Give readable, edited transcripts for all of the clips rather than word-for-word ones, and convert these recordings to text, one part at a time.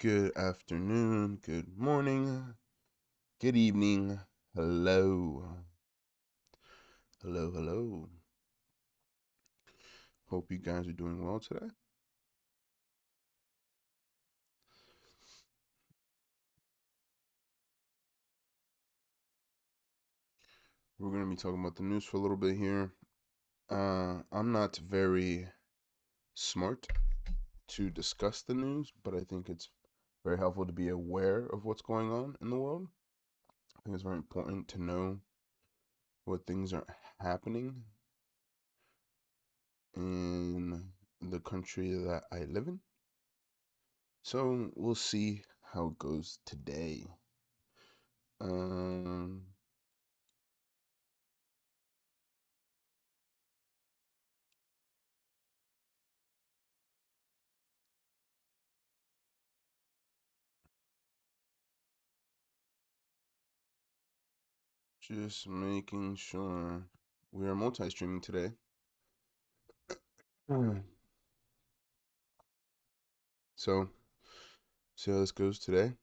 Good afternoon, good morning, good evening. Hello. Hello, hello. Hope you guys are doing well today. We're going to be talking about the news for a little bit here. I'm not very smart to discuss the news, but I think it's very helpful to be aware of what's going on in the world. I think it's very important to know what things are happening in the country that I live in. So we'll see how it goes today. Um, just making sure we are multi-streaming today. Mm. So, see how this goes today.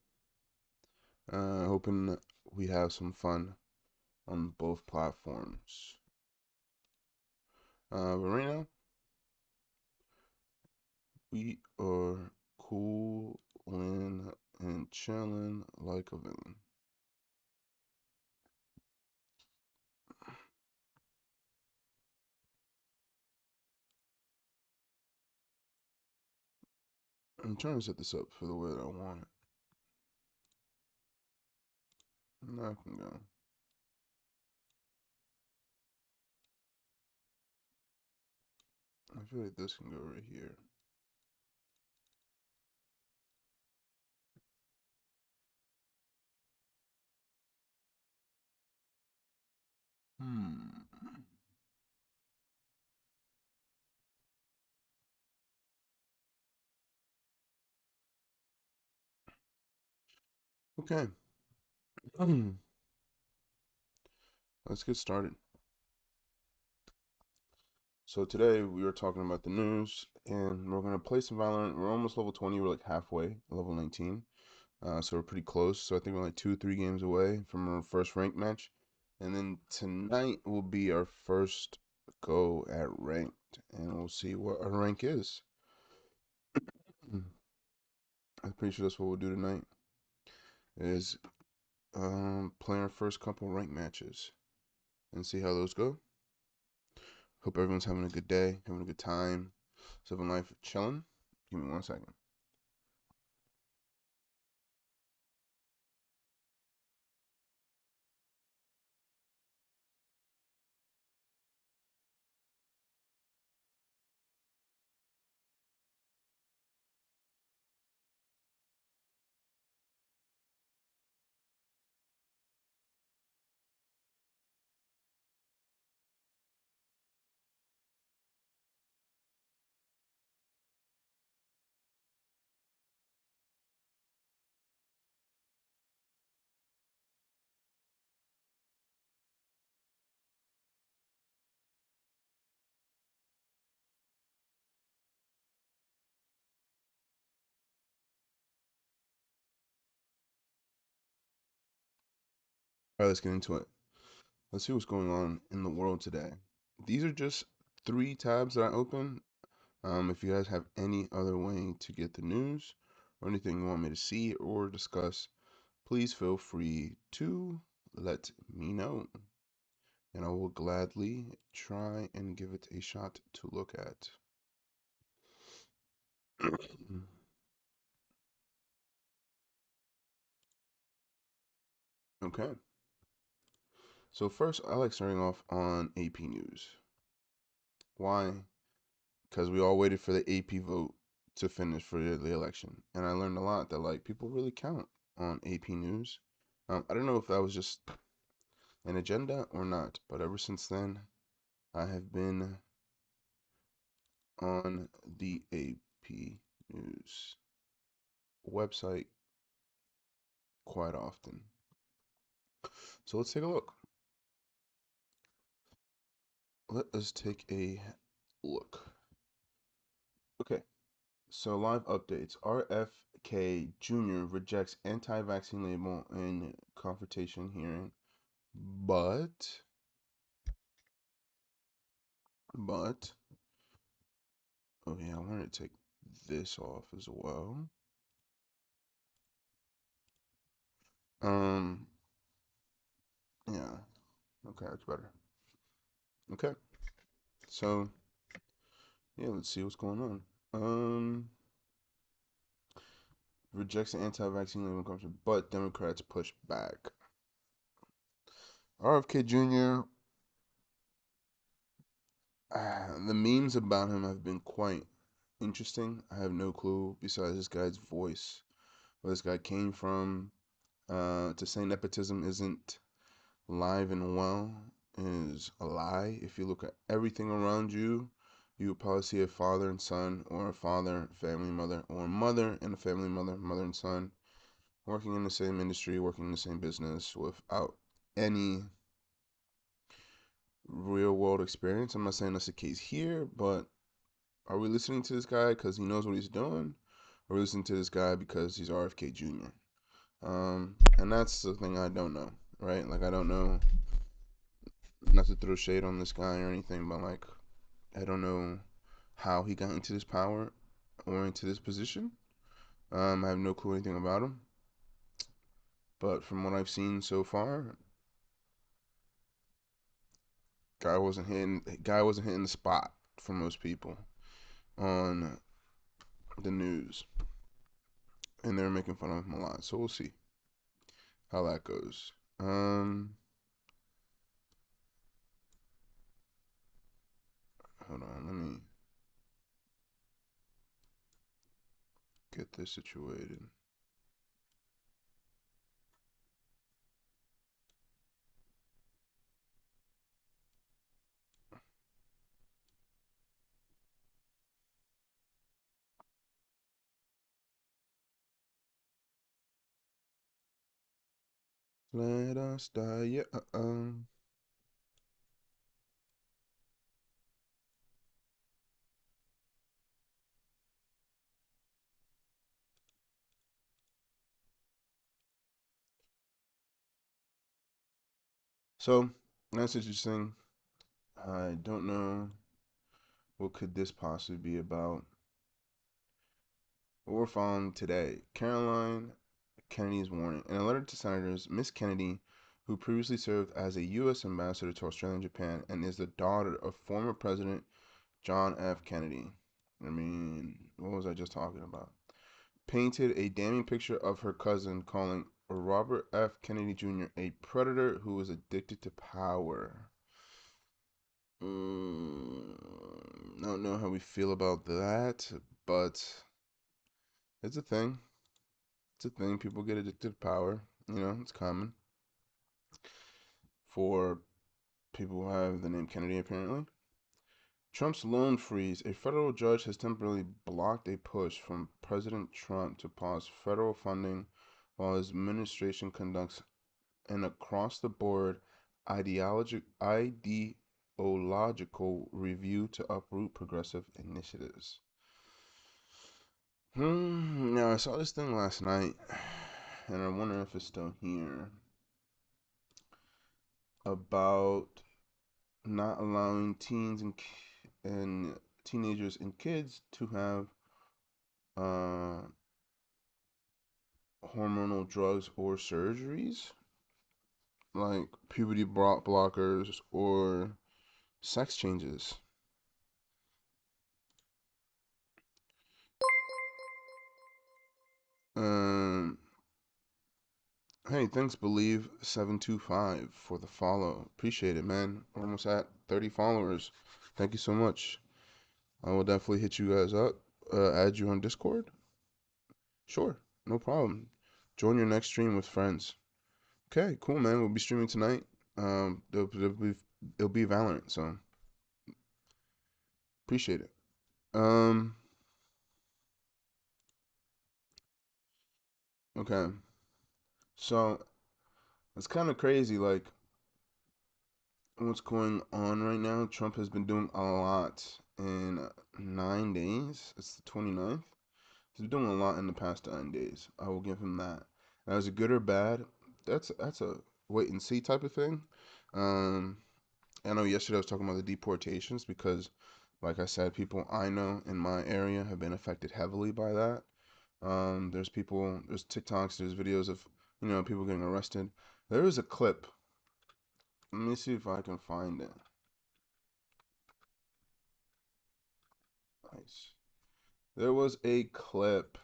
Hoping we have some fun on both platforms. But right now, we are coolin' and chilling like a villain. I'm trying to set this up for the way that I want it. Now I can go. I feel like this can go right here. Hmm. Okay. Let's get started. So today we are talking about the news, and we're gonna play some Valorant. We're almost level 20. We're like halfway, level 19. So we're pretty close. So I think we're like 2, 3 games away from our first ranked match, and then tonight will be our first go at ranked, and we'll see what our rank is. I'm pretty sure that's what we'll do tonight. Is play our first couple ranked matches and see how those go. Hope everyone's having a good day, having a good time, living life, chilling. Give me 1 second. All right, let's get into it. Let's see what's going on in the world today. These are just 3 tabs that I open. If you guys have any other way to get the news or anything you want me to see or discuss, please feel free to let me know. And I will gladly try and give it a shot to look at. Okay. So first, I like starting off on AP News. Why? Because we all waited for the AP vote to finish for the election, and I learned a lot that like people really count on AP News. I don't know if that was just an agenda or not, but ever since then, I have been on the AP News website quite often. So let's take a look. Let us take a look. Okay, so live updates. RF K. Jr. rejects anti-vaccine label in confrontation hearing, but but oh yeah, I wanted to take this off as well. Um, yeah, okay, that's better. Okay, so yeah, let's see what's going on. Rejects the anti-vaccine label conference, but Democrats push back. RFK Jr. The memes about him have been quite interesting. I have no clue besides this guy's voice, where this guy came from. To say nepotism isn't live and well is a lie. If you look at everything around you, you would probably see a father and son, or a father, family mother, or a mother and a family mother, mother and son, working in the same industry, working in the same business without any real world experience. I'm not saying that's the case here, but are we listening to this guy because he knows what he's doing? Or are we listening to this guy because he's RFK Jr.? And that's the thing I don't know, right? Like, I don't know, not to throw shade on this guy or anything, but like, I don't know how he got into this power or into this position. I have no clue anything about him, but from what I've seen so far, guy wasn't hitting the spot for most people on the news, and they're making fun of him a lot. So we'll see how that goes. Hold on, let me get this situated. Let us die, yeah. So that's interesting. I don't know what could this possibly be about. What we're following today, Caroline Kennedy's warning. In a letter to senators, Miss Kennedy, who previously served as a U.S. ambassador to Australia and Japan and is the daughter of former President John F. Kennedy. I mean, what was I just talking about? Painted a damning picture of her cousin, calling Robert F. Kennedy Jr. a predator who was addicted to power. I don't know how we feel about that, but it's a thing. It's a thing. People get addicted to power. It's common for people who have the name Kennedy, apparently. Trump's loan freeze. A federal judge has temporarily blocked a push from President Trump to pause federal funding while his administration conducts an across the board ideological review to uproot progressive initiatives. Now, I saw this thing last night, and I wonder if it's still here, about not allowing teens and teenagers and kids to have uh, hormonal drugs or surgeries like puberty blockers or sex changes. Um, hey, thanks, Believe 725 for the follow. Appreciate it, man. We're almost at 30 followers. Thank you so much. I will definitely hit you guys up. Add you on Discord. Sure, no problem. Join your next stream with friends. Okay, cool, man. We'll be streaming tonight. It'll be Valorant, so appreciate it. Um, okay. So it's kind of crazy, like what's going on right now. Trump has been doing a lot in 9 days. It's the 29th. He's doing a lot in the past 9 days. I will give him that. Now, is it good or bad? That's a wait and see type of thing. Um, I know yesterday I was talking about the deportations because, like I said, people I know in my area have been affected heavily by that. There's TikToks, there's videos of, people getting arrested. There is a clip. Let me see if I can find it. Nice. There was a clip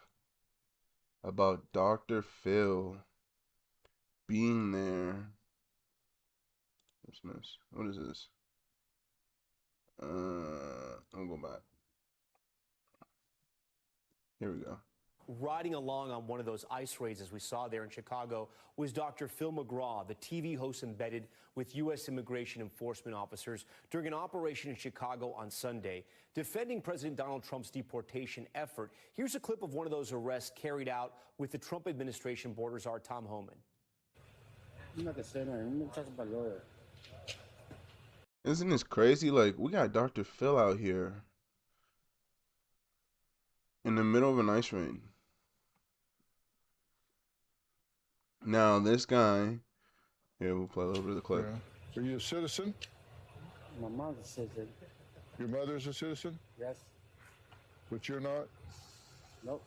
about Dr. Phil being there. What is this? I'll go back. Here we go. Riding along on one of those ICE raids, as we saw there in Chicago, was Dr. Phil McGraw, the TV host embedded with U.S. immigration enforcement officers during an operation in Chicago on Sunday, defending President Donald Trump's deportation effort. Here's a clip of one of those arrests carried out with the Trump administration border czar Tom Homan. Isn't this crazy? Like, we got Dr. Phil out here in the middle of an ice raid. Now, this guy, here, we'll play a little bit of the clip. Yeah. Are you a citizen? My mom's a citizen. Your mother's a citizen? Yes. But you're not? Nope.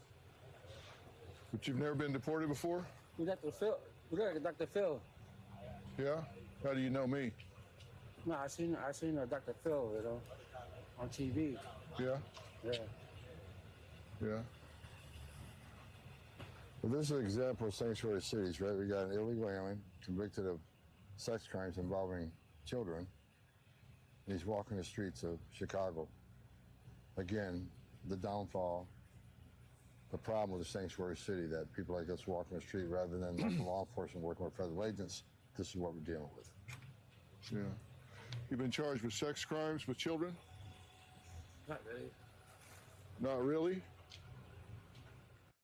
But you've never been deported before? We got Dr. Phil. We got Dr. Phil. Yeah? How do you know me? No, I seen Dr. Phil, on TV. Yeah? Yeah. Yeah. Well, this is an example of sanctuary cities, right? We got an illegal alien convicted of sex crimes involving children. And he's walking the streets of Chicago. Again, the downfall, the problem with the sanctuary city, that people like us walking the street rather than local law enforcement working with federal agents. This is what we're dealing with. Yeah. You've been charged with sex crimes with children? Not really. Not really?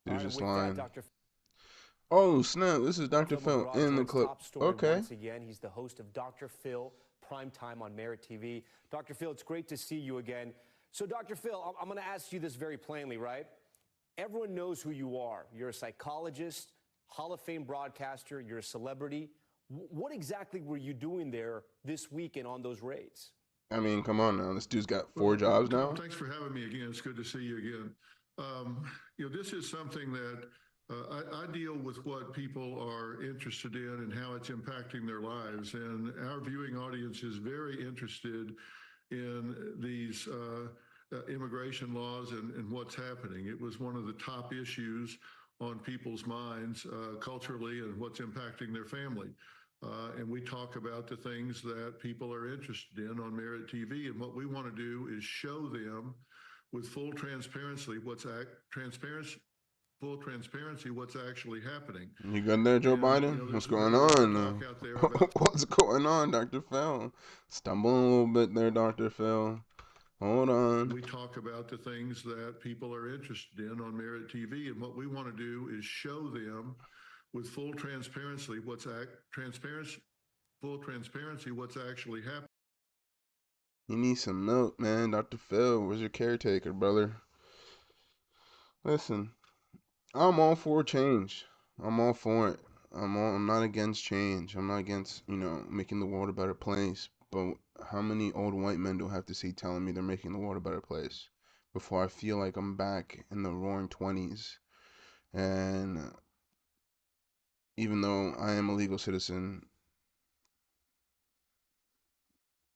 You're All right, just with that, lying. Dr. Oh, snap. This is Dr. Phil McGraw in the joins clip. Top Story Okay. Once again, he's the host of Dr. Phil Primetime on Merit TV. Dr. Phil, it's great to see you again. So, Dr. Phil, I'm going to ask you this very plainly, right? Everyone knows who you are. You're a psychologist, Hall of Fame broadcaster, you're a celebrity. What exactly were you doing there this weekend on those raids? I mean, come on now. This dude's got 4 jobs now. Thanks for having me again. It's good to see you again. This is something that I deal with what people are interested in and how it's impacting their lives. And our viewing audience is very interested in these immigration laws and what's happening. It was one of the top issues on people's minds culturally and what's impacting their family. And we talk about the things that people are interested in on Merit TV. And what we want to do is show them with full transparency what's actually happening. You good there, Joe Biden? What's going on? What's going on, Dr. Phil? Stumbling a little bit there, Dr. Phil. Hold on. We talk about the things that people are interested in on Merit TV, and what we want to do is show them with full transparency what's actually happening. You need some milk, man. Dr. Phil, where's your caretaker, brother? Listen, I'm all for change. I'm all for it. I'm not against change. I'm not against, making the world a better place. But how many old white men do I have to see telling me they're making the world a better place before I feel like I'm back in the roaring 20s? And even though I am a legal citizen,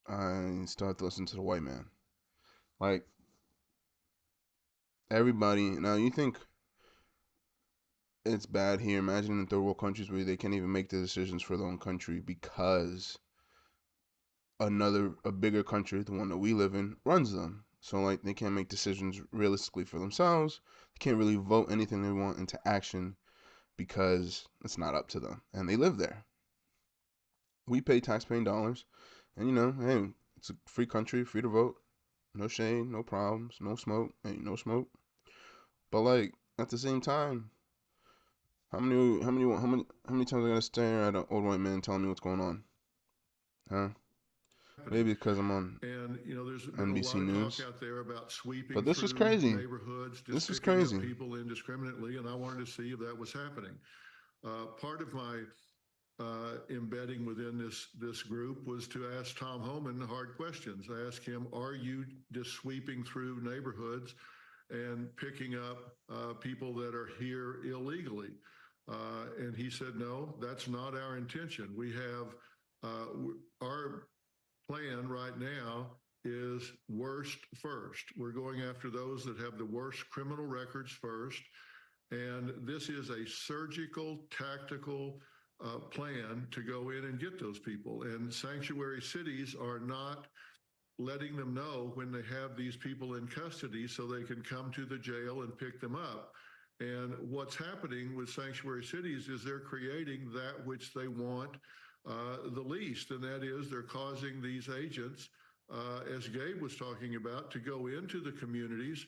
I still have to listen to the white man. Like, everybody, now you think it's bad here. Imagine in third world countries where they can't even make the decisions for their own country because a bigger country, the one that we live in, runs them. So, like, they can't make decisions realistically for themselves. They can't really vote anything they want into action because it's not up to them. And they live there. We pay taxpaying dollars. And, hey, it's a free country, free to vote. No shade, no problems, no smoke. Ain't no smoke. But, like, at the same time, how many times am I gonna stare at an old white man telling me what's going on? Huh? Maybe because I'm on And, there's been a NBC lot of talk News. out there about But sweeping this was through crazy. neighborhoods, just This was picking up crazy. people indiscriminately. And I wanted to see if that was happening. Part of my embedding within this group was to ask Tom Homan hard questions. I asked him, "Are you just sweeping through neighborhoods and picking up people that are here illegally?" And he said, "No, that's not our intention. We have our plan right now is worst first. We're going after those that have the worst criminal records first. And this is a surgical, tactical plan to go in and get those people. And sanctuary cities are not letting them know when they have these people in custody so they can come to the jail and pick them up. And what's happening with sanctuary cities is they're creating that which they want the least, and that is they're causing these agents, as Gabe was talking about, to go into the communities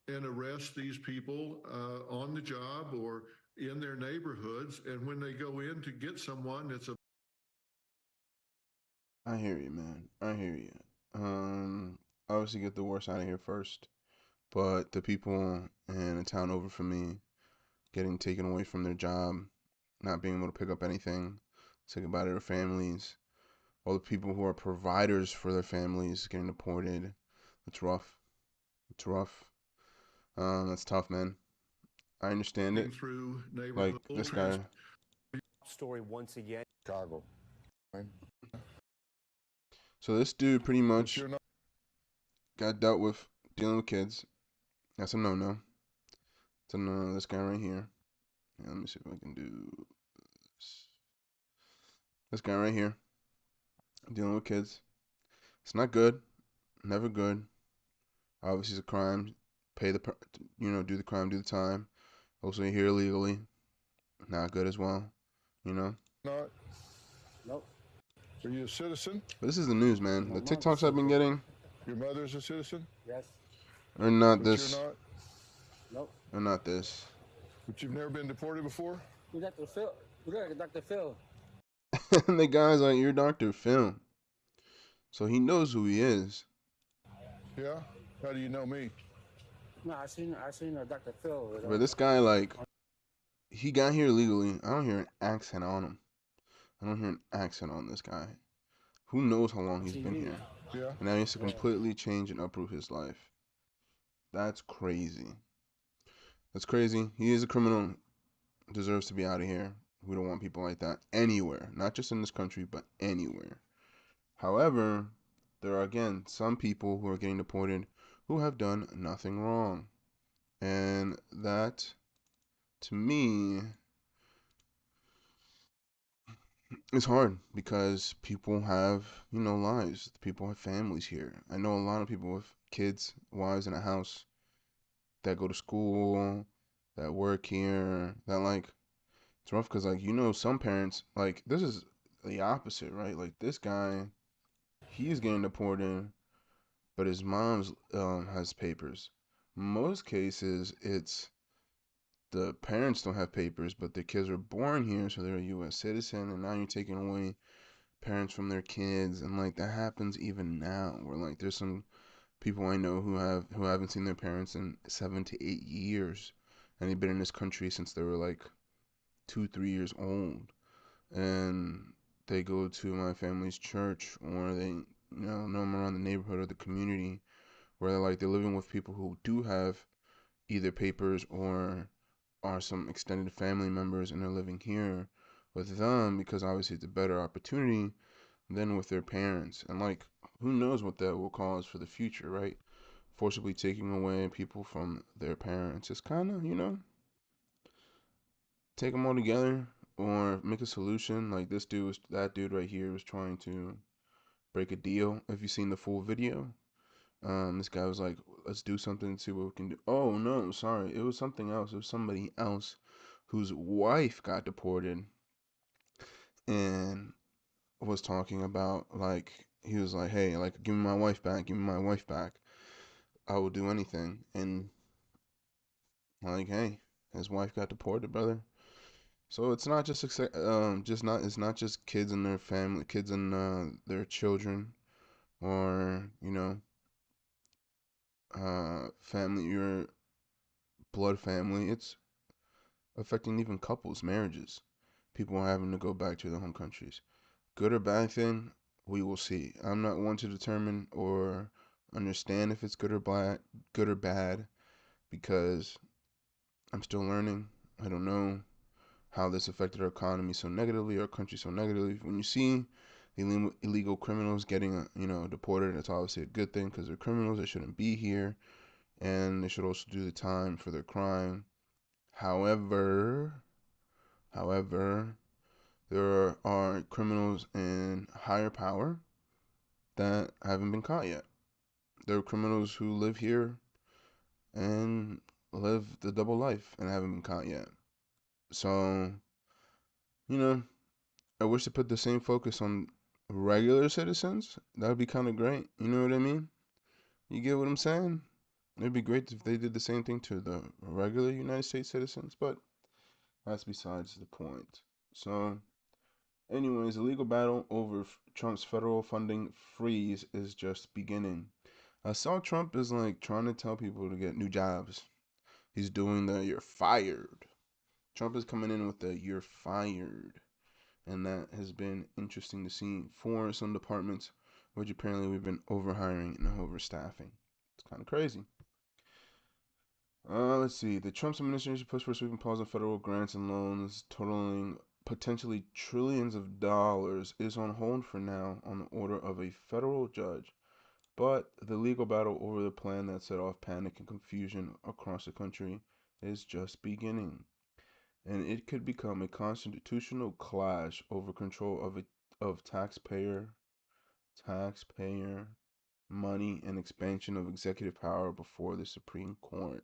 and arrest these people on the job or in their neighborhoods. And when they go in to get someone that's a I hear you, man. I hear you. Obviously get the worst out of here first. But the people in a town over from me getting taken away from their job, not being able to pick up anything, say goodbye to their families, all the people who are providers for their families getting deported. It's rough. It's rough. That's tough, man. I understand it. through Like neighborhood this trans guy, Story once again. Chicago. so this dude pretty But much you're not. got dealt with dealing with kids. That's a no-no. It's a no-no. This guy right here. Yeah, let me see if I can do this. This guy right here dealing with kids. It's not good. Never good. Obviously, it's a crime. Pay the, do the crime, do the time. Also, you're here illegally. Not good as well. You know. Not. Nope. Are you a citizen? But this is the news, man. My The mom's a TikToks I've been citizen. getting Your mother's a citizen, Yes. are not but you're this. not. Nope. Are not this. But you've never been deported before. We got Dr. Phil. We got Dr. Phil. And the guy's like, "You're Dr. Phil," so he knows who he is. Yeah. How do you know me? No, I seen Dr. Phil. But this guy, like, he got here legally. I don't hear an accent on him. I don't hear an accent on this guy. Who knows how long he's been TV. here? Yeah. And now he has to Yeah. completely change and uproot his life. That's crazy. That's crazy. He is a criminal. Deserves to be out of here. We don't want people like that anywhere. Not just in this country, but anywhere. However, there are again some people who are getting deported who have done nothing wrong. And that, to me, is hard because people have, lives. People have families here. I know a lot of people with kids, wives in a house that go to school, that work here, that like it's rough because like some parents like this is the opposite, right? Like this guy, he's getting deported, but his mom's has papers. Most cases, it's the parents don't have papers, but the kids are born here, so they're a U.S. citizen, and now you're taking away parents from their kids, and like that happens even now. Where like there's some people I know who haven't seen their parents in 7 to 8 years, and they've been in this country since they were like 2, 3 years old, and they go to my family's church, or they know them around the neighborhood or the community, where they're living with people who do have either papers or are some extended family members, and they're living here with them because obviously it's a better opportunity than with their parents. And like, who knows what that will cause for the future, right? Forcibly taking away people from their parents. It's kind of, take them all together or make a solution. Like that dude right here was trying to break a deal. If you've seen the full video, this guy was like, let's do something, see what we can do. Oh no, sorry, it was something else. It was somebody else whose wife got deported and was talking about like he was like, hey, like give me my wife back, give me my wife back. I will do anything. And like, hey, his wife got deported, brother. So it's not just it's not just kids and their family, kids and their children. or, family, your blood family. It's affecting even couples, marriages. People are having to go back to their home countries. Good or bad thing, we will see. I'm not one to determine or understand if it's good or bad, because I'm still learning. I don't know how this affected our economy so negatively, our country so negatively. When you see illegal criminals getting, deported, it's obviously a good thing because they're criminals. They shouldn't be here, and they should also do the time for their crime. However, there are criminals in higher power that haven't been caught yet. There are criminals who live here and live the double life and haven't been caught yet. So, you know, I wish to put the same focus on regular citizens. That would be kind of great. You know what I mean? You get what I'm saying? It'd be great if they did the same thing to the regular United States citizens, but that's besides the point. So, anyways, the legal battle over Trump's federal funding freeze is just beginning. I saw Trump is like trying to tell people to get new jobs. He's doing the "you're fired." Trump is coming in with the "you're fired," and that has been interesting to see for some departments, which apparently we've been overhiring and overstaffing. It's kind of crazy. Let's see. The Trump administration pushed for sweeping pause on federal grants and loans totaling potentially trillions of dollars is on hold for now on the order of a federal judge. But the legal battle over the plan that set off panic and confusion across the country is just beginning, and it could become a constitutional clash over control of taxpayer money and expansion of executive power before the Supreme Court.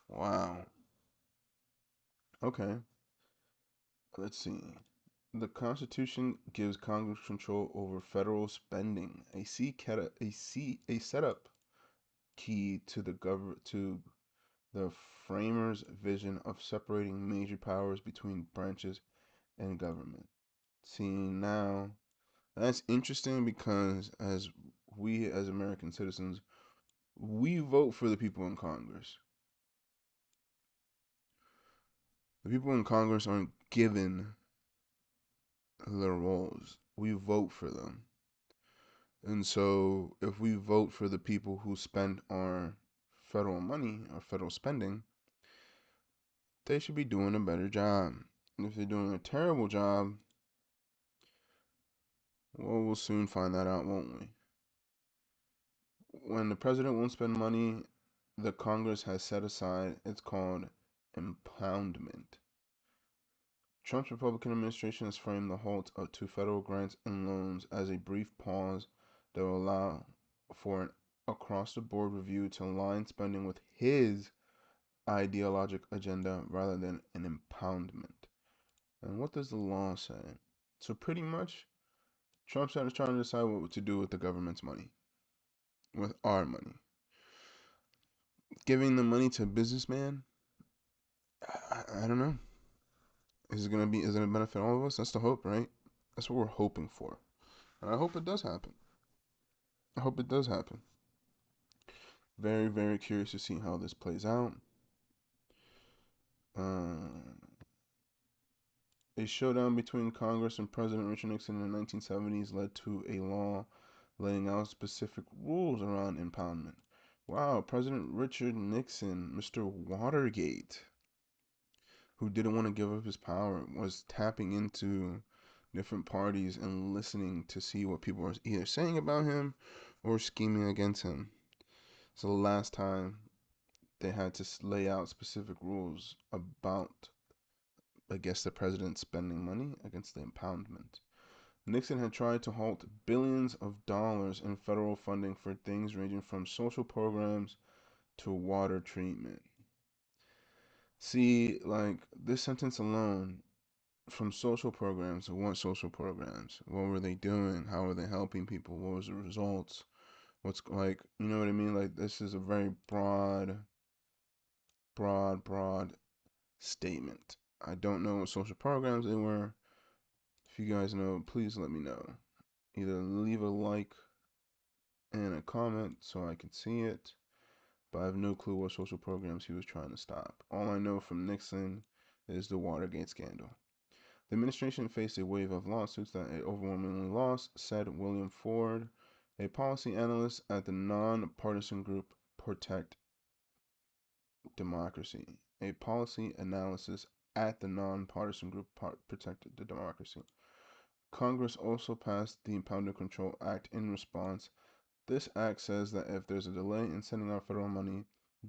Wow. Okay. Let's see. The Constitution gives Congress control over federal spending, a setup key to the framers' vision of separating major powers between branches and government. See, now that's interesting because as American citizens, we vote for the people in Congress. The people in Congress aren't given their roles. We vote for them. And so if we vote for the people who spend our federal money, our federal spending, they should be doing a better job. And if they're doing a terrible job, well, we'll soon find that out, won't we? When the president won't spend money the Congress has set aside, it's called impoundment. Trump's Republican administration has framed the halt to federal grants and loans as a brief pause that will allow for an across the board review to align spending with his ideologic agenda rather than an impoundment. And what does the law say? So, pretty much, Trump's trying to decide what to do with the government's money, with our money. Giving the money to a businessman, I don't know. Is it gonna benefit all of us? That's the hope, right? That's what we're hoping for. And I hope it does happen. I hope it does happen. Very, very curious to see how this plays out. Uh, a showdown between Congress and President Richard Nixon in the 1970s led to a law laying out specific rules around impoundment. Wow, President Richard Nixon, Mr. Watergate, who didn't want to give up his power, was tapping into different parties and listening to see what people are either saying about him or scheming against him. So the last time they had to lay out specific rules about, I guess, the president spending money against the impoundment. Nixon had tried to halt billions of dollars in federal funding for things ranging from social programs to water treatment. See, like this sentence alone, from social programs, what social programs? What were they doing? How were they helping people? What was the results? What's like, you know what I mean? Like this is a very broad statement. I don't know what social programs they were. If you guys know, please let me know. Either leave a like in a comment so I can see it, but I have no clue what social programs he was trying to stop. All I know from Nixon is the Watergate scandal. The administration faced a wave of lawsuits that it overwhelmingly lost, said William Ford, a policy analyst at the nonpartisan group Protect Democracy. A policy analysis at the nonpartisan group Protect the Democracy. Congress also passed the Impound Control Act in response. This act says that if there's a delay in sending out federal money,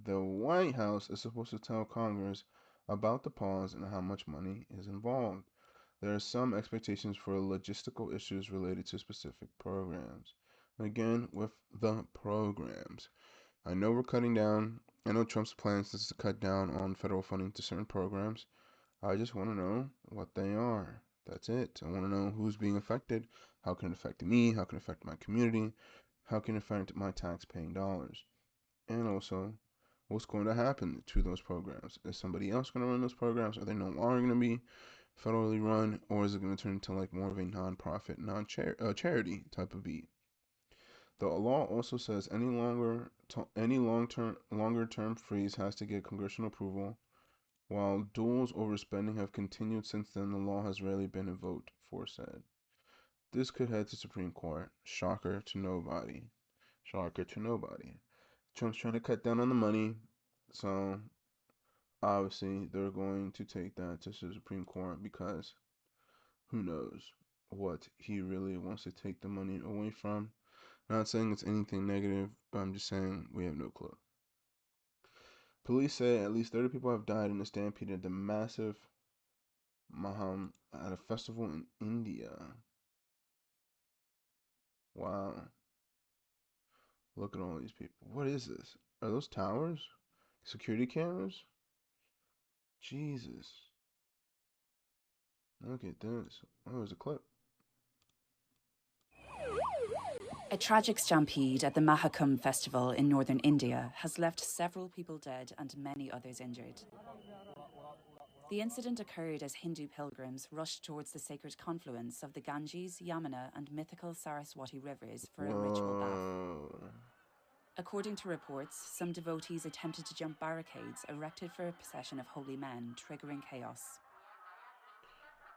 the White House is supposed to tell Congress about the pause and how much money is involved. There are some expectations for logistical issues related to specific programs. Again, with the programs. I know we're cutting down. I know Trump's plans is to cut down on federal funding to certain programs. I just want to know what they are. That's it. I want to know who's being affected, how can it affect me, how can it affect my community, how can it affect my tax-paying dollars, and also what's going to happen to those programs. Is somebody else going to run those programs? Are they no longer going to be federally run, or is it going to turn into like more of a non-profit, charity type of beat? The law also says longer term freeze has to get congressional approval. While duels over spending have continued since then, the law has rarely been invoked, Ford said. This could head to Supreme Court. Shocker to nobody. Shocker to nobody. Trump's trying to cut down on the money, so obviously they're going to take that to the Supreme Court because who knows what he really wants to take the money away from. Not saying it's anything negative, but I'm just saying we have no clue. Police say at least 30 people have died in a stampede at the massive Maham at a festival in India. Wow. Look at all these people. What is this? Are those towers? Security cameras? Jesus. Look at this. Oh, there's a clip. A tragic stampede at the Mahakumbh festival in northern India has left several people dead and many others injured. The incident occurred as Hindu pilgrims rushed towards the sacred confluence of the Ganges, Yamuna, and mythical Saraswati rivers for a ritual bath. According to reports, some devotees attempted to jump barricades erected for a procession of holy men, triggering chaos.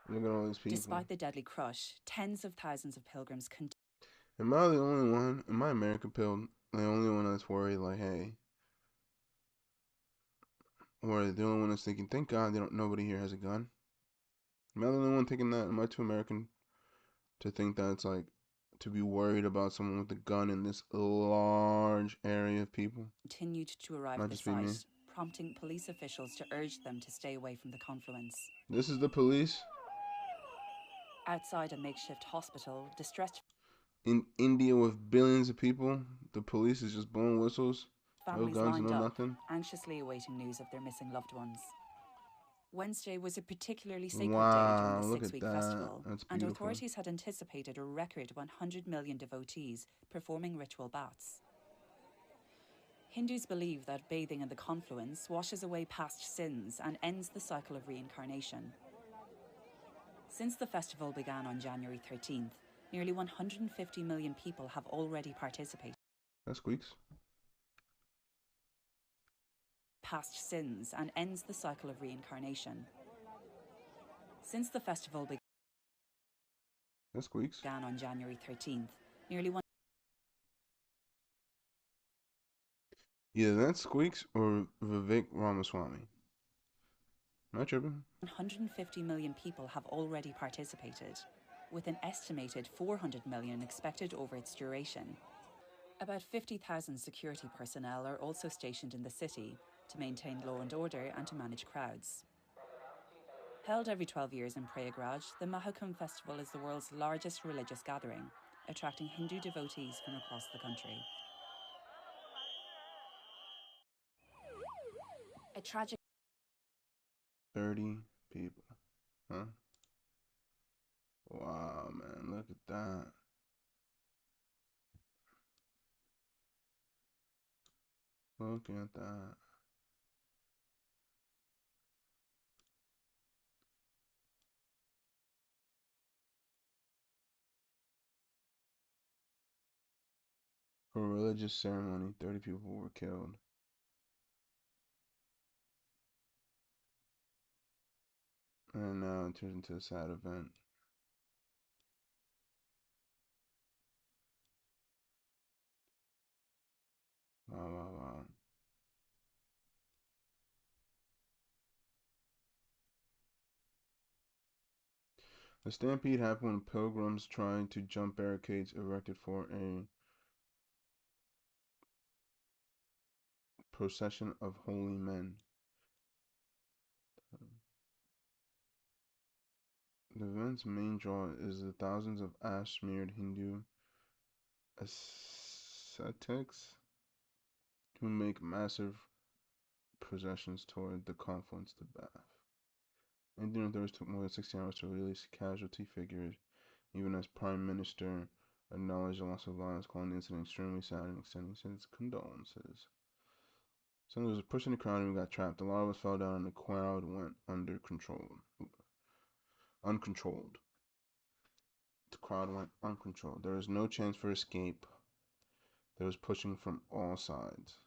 Look at all these people. Despite the deadly crush, tens of thousands of pilgrims continued. Am I the only one? Am I American pill? The only one that's worried, like, hey, or the only one that's thinking, thank God nobody here has a gun? Am I the only one thinking that? Am I too American to think that it's like to be worried about someone with a gun in this large area of people? Continued to arrive at the site, prompting police officials to urge them to stay away from the confluence. This is the police? Outside a makeshift hospital, distressed in India with billions of people, the police is just blowing whistles. families No guns, lined no up, nothing. anxiously awaiting news of their missing loved ones. Wednesday was a particularly sacred day Wow, during look the at 6-week that. festival, That's and beautiful. authorities had anticipated a record 100 million devotees performing ritual baths. Hindus believe that bathing in the confluence washes away past sins and ends the cycle of reincarnation. Since the festival began on January 13th, nearly 150 million people have already participated. That squeaks. Past sins and ends the cycle of reincarnation. Since the festival That squeaks. began on January 13th, nearly Either that squeaks or Vivek Ramaswamy. Not tripping. 150 million people have already participated, with an estimated 400 million expected over its duration. About 50,000 security personnel are also stationed in the city to maintain law and order and to manage crowds. Held every 12 years in Prayagraj, the Mahakumbh festival is the world's largest religious gathering, attracting Hindu devotees from across the country. A tragic 30 people. Huh? Wow, man. Look at that. Look at that. For a religious ceremony, 30 people were killed. And now it turns into a sad event. Wow, wow, wow. The stampede happened when pilgrims tried to jump barricades erected for a procession of holy men. The event's main draw is the thousands of ash-smeared Hindu ascetics who make massive processions toward the confluence to Bath. Indian authorities took more than 16 hours to release casualty figures, even as Prime Minister acknowledged the loss of lives, calling the incident extremely sad and extending his condolences. Someone was pushing the crowd and we got trapped. A lot of us fell down and the crowd went under control. Uncontrolled. The crowd went uncontrolled. There was no chance for escape. There was pushing from all sides.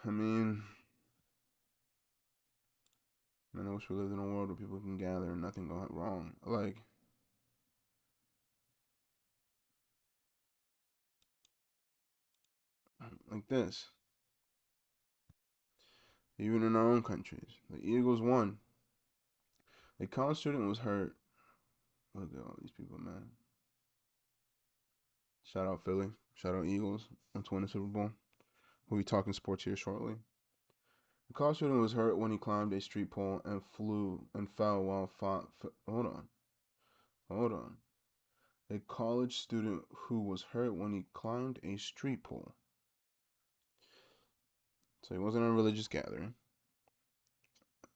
I mean, man, I wish we lived in a world where people can gather and nothing go wrong. Like this. Even in our own countries. The Eagles won. A college student was hurt. Look at all these people, man. Shout out Philly. Shout out Eagles. Let's win the Super Bowl. We'll be talking sports here shortly. A college student was hurt when he climbed a street pole and fell while hold on. A college student who was hurt when he climbed a street pole. So he wasn't at a religious gathering.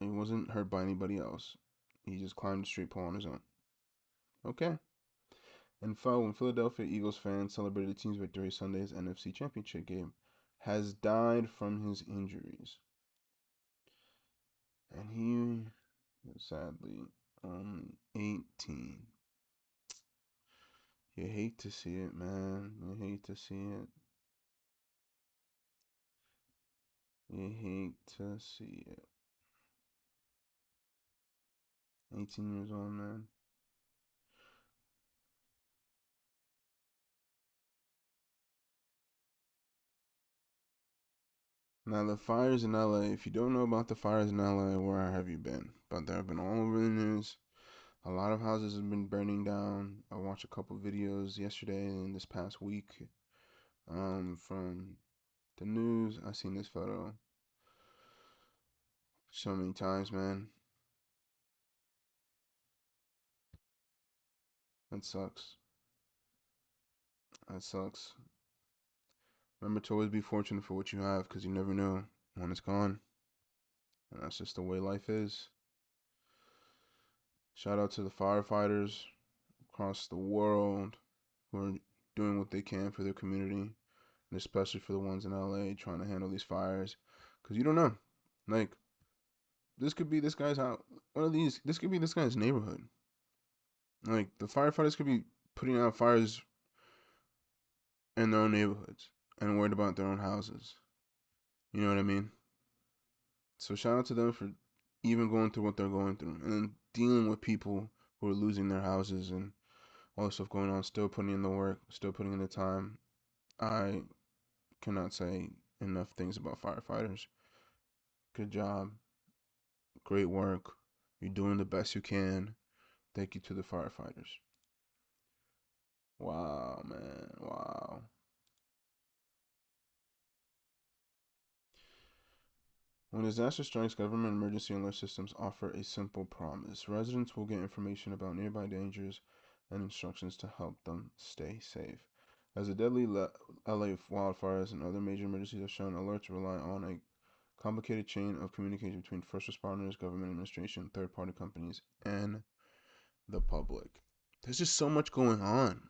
He wasn't hurt by anybody else. He just climbed a street pole on his own. Okay. And fell when Philadelphia Eagles fans celebrated the team's victory Sunday's NFC Championship game. Has died from his injuries. And he is sadly only 18. You hate to see it, man. You hate to see it. You hate to see it. 18 years old, man. Now, the fires in LA, if you don't know about the fires in LA, where have you been? But they've been all over the news. A lot of houses have been burning down. I watched a couple videos yesterday and this past week from the news. I seen this photo so many times, man. That sucks. That sucks. Remember to always be fortunate for what you have because you never know when it's gone. And that's just the way life is. Shout out to the firefighters across the world who are doing what they can for their community, and especially for the ones in LA trying to handle these fires. Because you don't know. Like, this could be this guy's house. This could be this guy's neighborhood. Like, the firefighters could be putting out fires in their own neighborhoods and worried about their own houses. You know what I mean? So shout out to them for even going through what they're going through and then dealing with people who are losing their houses and all the stuff going on, still putting in the work, still putting in the time. I cannot say enough things about firefighters. Good job. Great work. You're doing the best you can. Thank you to the firefighters. Wow, man. Wow. When disaster strikes, government emergency alert systems offer a simple promise. Residents will get information about nearby dangers and instructions to help them stay safe. As the deadly LA wildfires and other major emergencies have shown, alerts rely on a complicated chain of communication between first responders, government administration, third-party companies, and the public. There's just so much going on.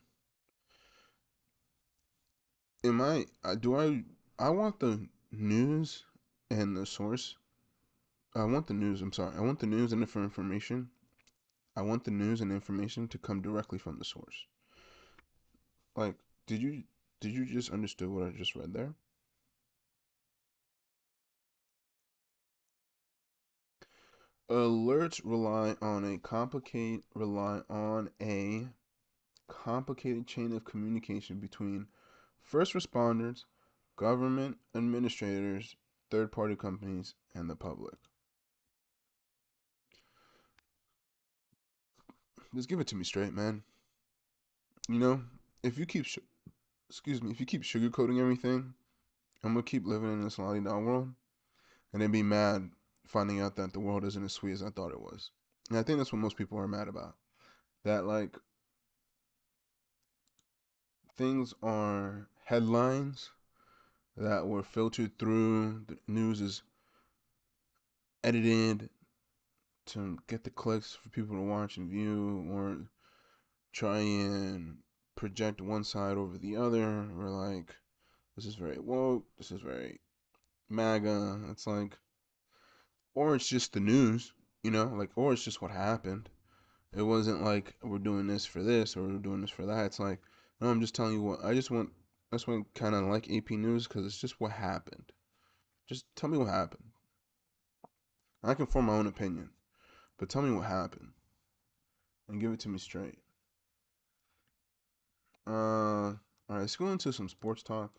I want the news and the source. I want the news, I'm sorry. I want the news and the information. I want the news and information to come directly from the source. Like, did you just understood what I just read there? Alerts rely on a complicated chain of communication between first responders, government administrators, third-party companies, and the public. Just give it to me straight, man. You know, if you keep if you keep sugarcoating everything, I'm gonna keep living in this la-di-da world, and then be mad finding out that the world isn't as sweet as I thought it was. And I think that's what most people are mad about. That like things are headlines that were filtered through, the news is edited to get the clicks for people to watch and view, or try and project one side over the other. We're like, this is very woke, this is very MAGA. It's like, or it's just the news, like, or it's just what happened. It wasn't like we're doing this for this or we're doing this for that. It's like, no, I'm just telling you what I just want. That's why I kind of like AP News, because it's just what happened. Just tell me what happened. I can form my own opinion, but tell me what happened and give it to me straight. All right, let's go into some sports talk.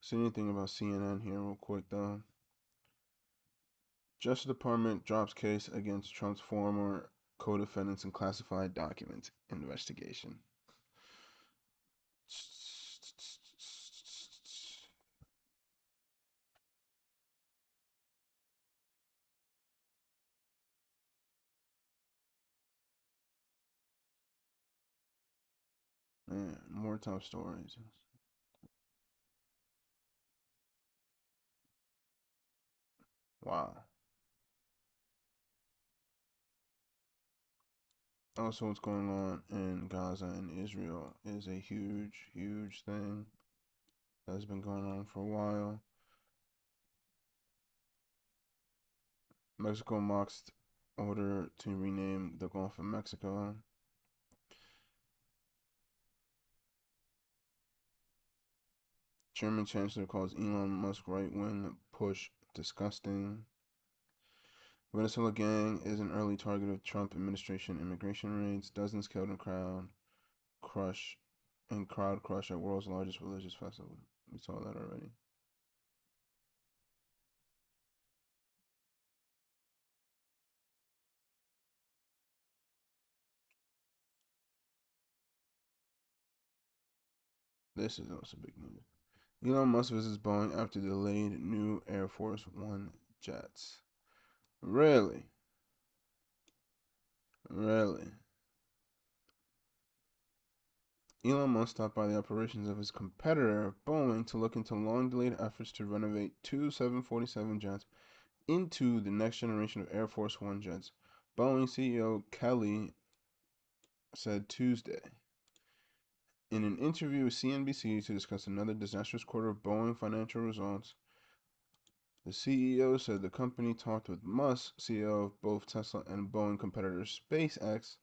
See anything about CNN here, real quick, though. Justice Department drops case against Trump's former co-defendants in classified documents investigation. Man, more top stories. Wow. Also, what's going on in Gaza and Israel is a huge, huge thing that's been going on for a while. Mexico mocks order to rename the Gulf of Mexico. German Chancellor calls Elon Musk right-wing push disgusting. Venezuela gang is an early target of Trump administration immigration raids. Dozens killed in crush crowd crush at world's largest religious festival. We saw that already. This is also big news. Elon Musk visits Boeing after delayed new Air Force One jets. Really? Really? Elon Musk stopped by the operations of his competitor, Boeing, to look into long-delayed efforts to renovate two 747 jets into the next generation of Air Force One jets. Boeing CEO Kelly said Tuesday. In an interview with CNBC to discuss another disastrous quarter of Boeing financial results, the CEO said the company talked with Musk, CEO of both Tesla and Boeing competitors SpaceX,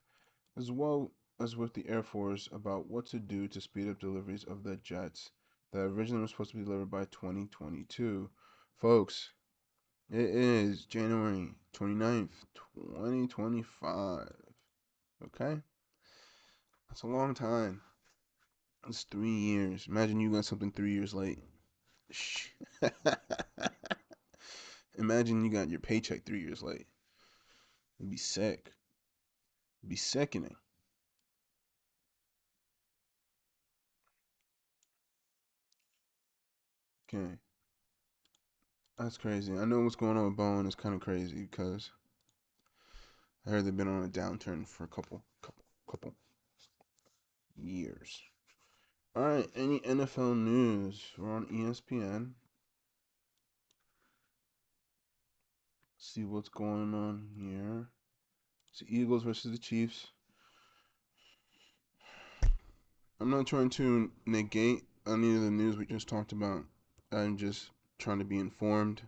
as well as with the Air Force, about what to do to speed up deliveries of the jets that originally were supposed to be delivered by 2022. Folks, it is January 29th, 2025. Okay? That's a long time. It's 3 years. Imagine you got something 3 years late. Imagine you got your paycheck 3 years late. It'd be sick. It'd be sickening. Okay. That's crazy. I know what's going on with Bowen is kind of crazy because I heard they've been on a downturn for a couple years. All right, any NFL news? We're on ESPN. See what's going on here. It's the Eagles versus the Chiefs. I'm not trying to negate any of the news we just talked about. I'm just trying to be informed.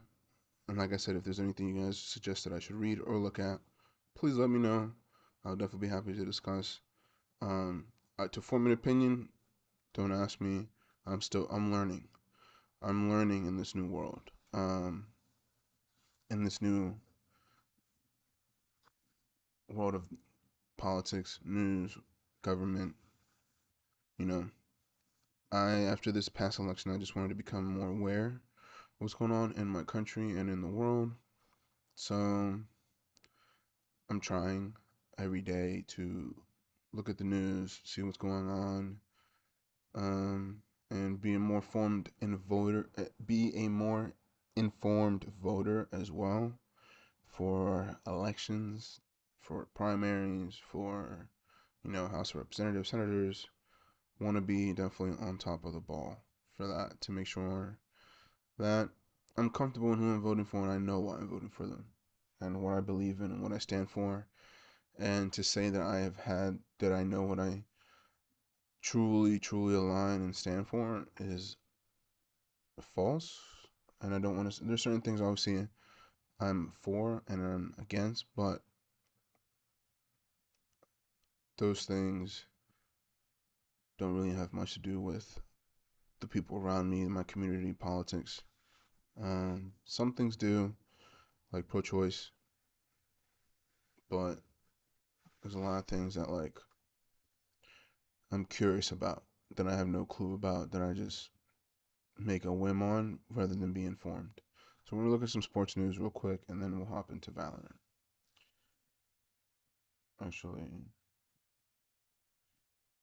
And like I said, if there's anything you guys suggest that I should read or look at, please let me know. I'll definitely be happy to discuss. To form an opinion, Don't ask me. I'm learning. I'm learning in this new world. In this new world of politics, news, government, you know, after this past election, I just wanted to become more aware of what's going on in my country and in the world. So I'm trying every day to look at the news, see what's going on, and be a more informed and voter, be a more informed voter as well for elections, for primaries, for House of Representatives, senators. Want to be definitely on top of the ball for that to make sure that I'm comfortable in who I'm voting for and I know why I'm voting for them and what I believe in and what I stand for. And to say that I know what I truly align and stand for is false. And I don't want to, there's certain things obviously I'm for and I'm against, but those things don't really have much to do with the people around me, my community, politics. Some things do, like pro-choice, but there's a lot of things that like I'm curious about that I have no clue about that I just make a whim on rather than be informed. So we're gonna look at some sports news real quick, and then we'll hop into Valorant. Actually,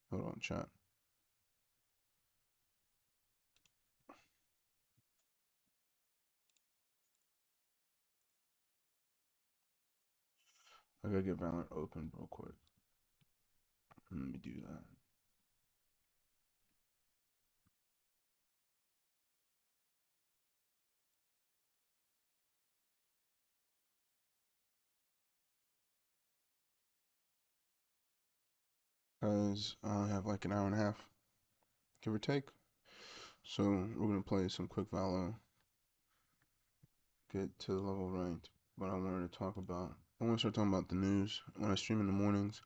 hold on, chat. I gotta get Valorant open real quick. Let me do that. Because I have like an hour and a half, give or take. So we're gonna play some quick Valo, get to the level ranked. But I wanted to talk about, I want to start talking about the news. When I stream in the mornings,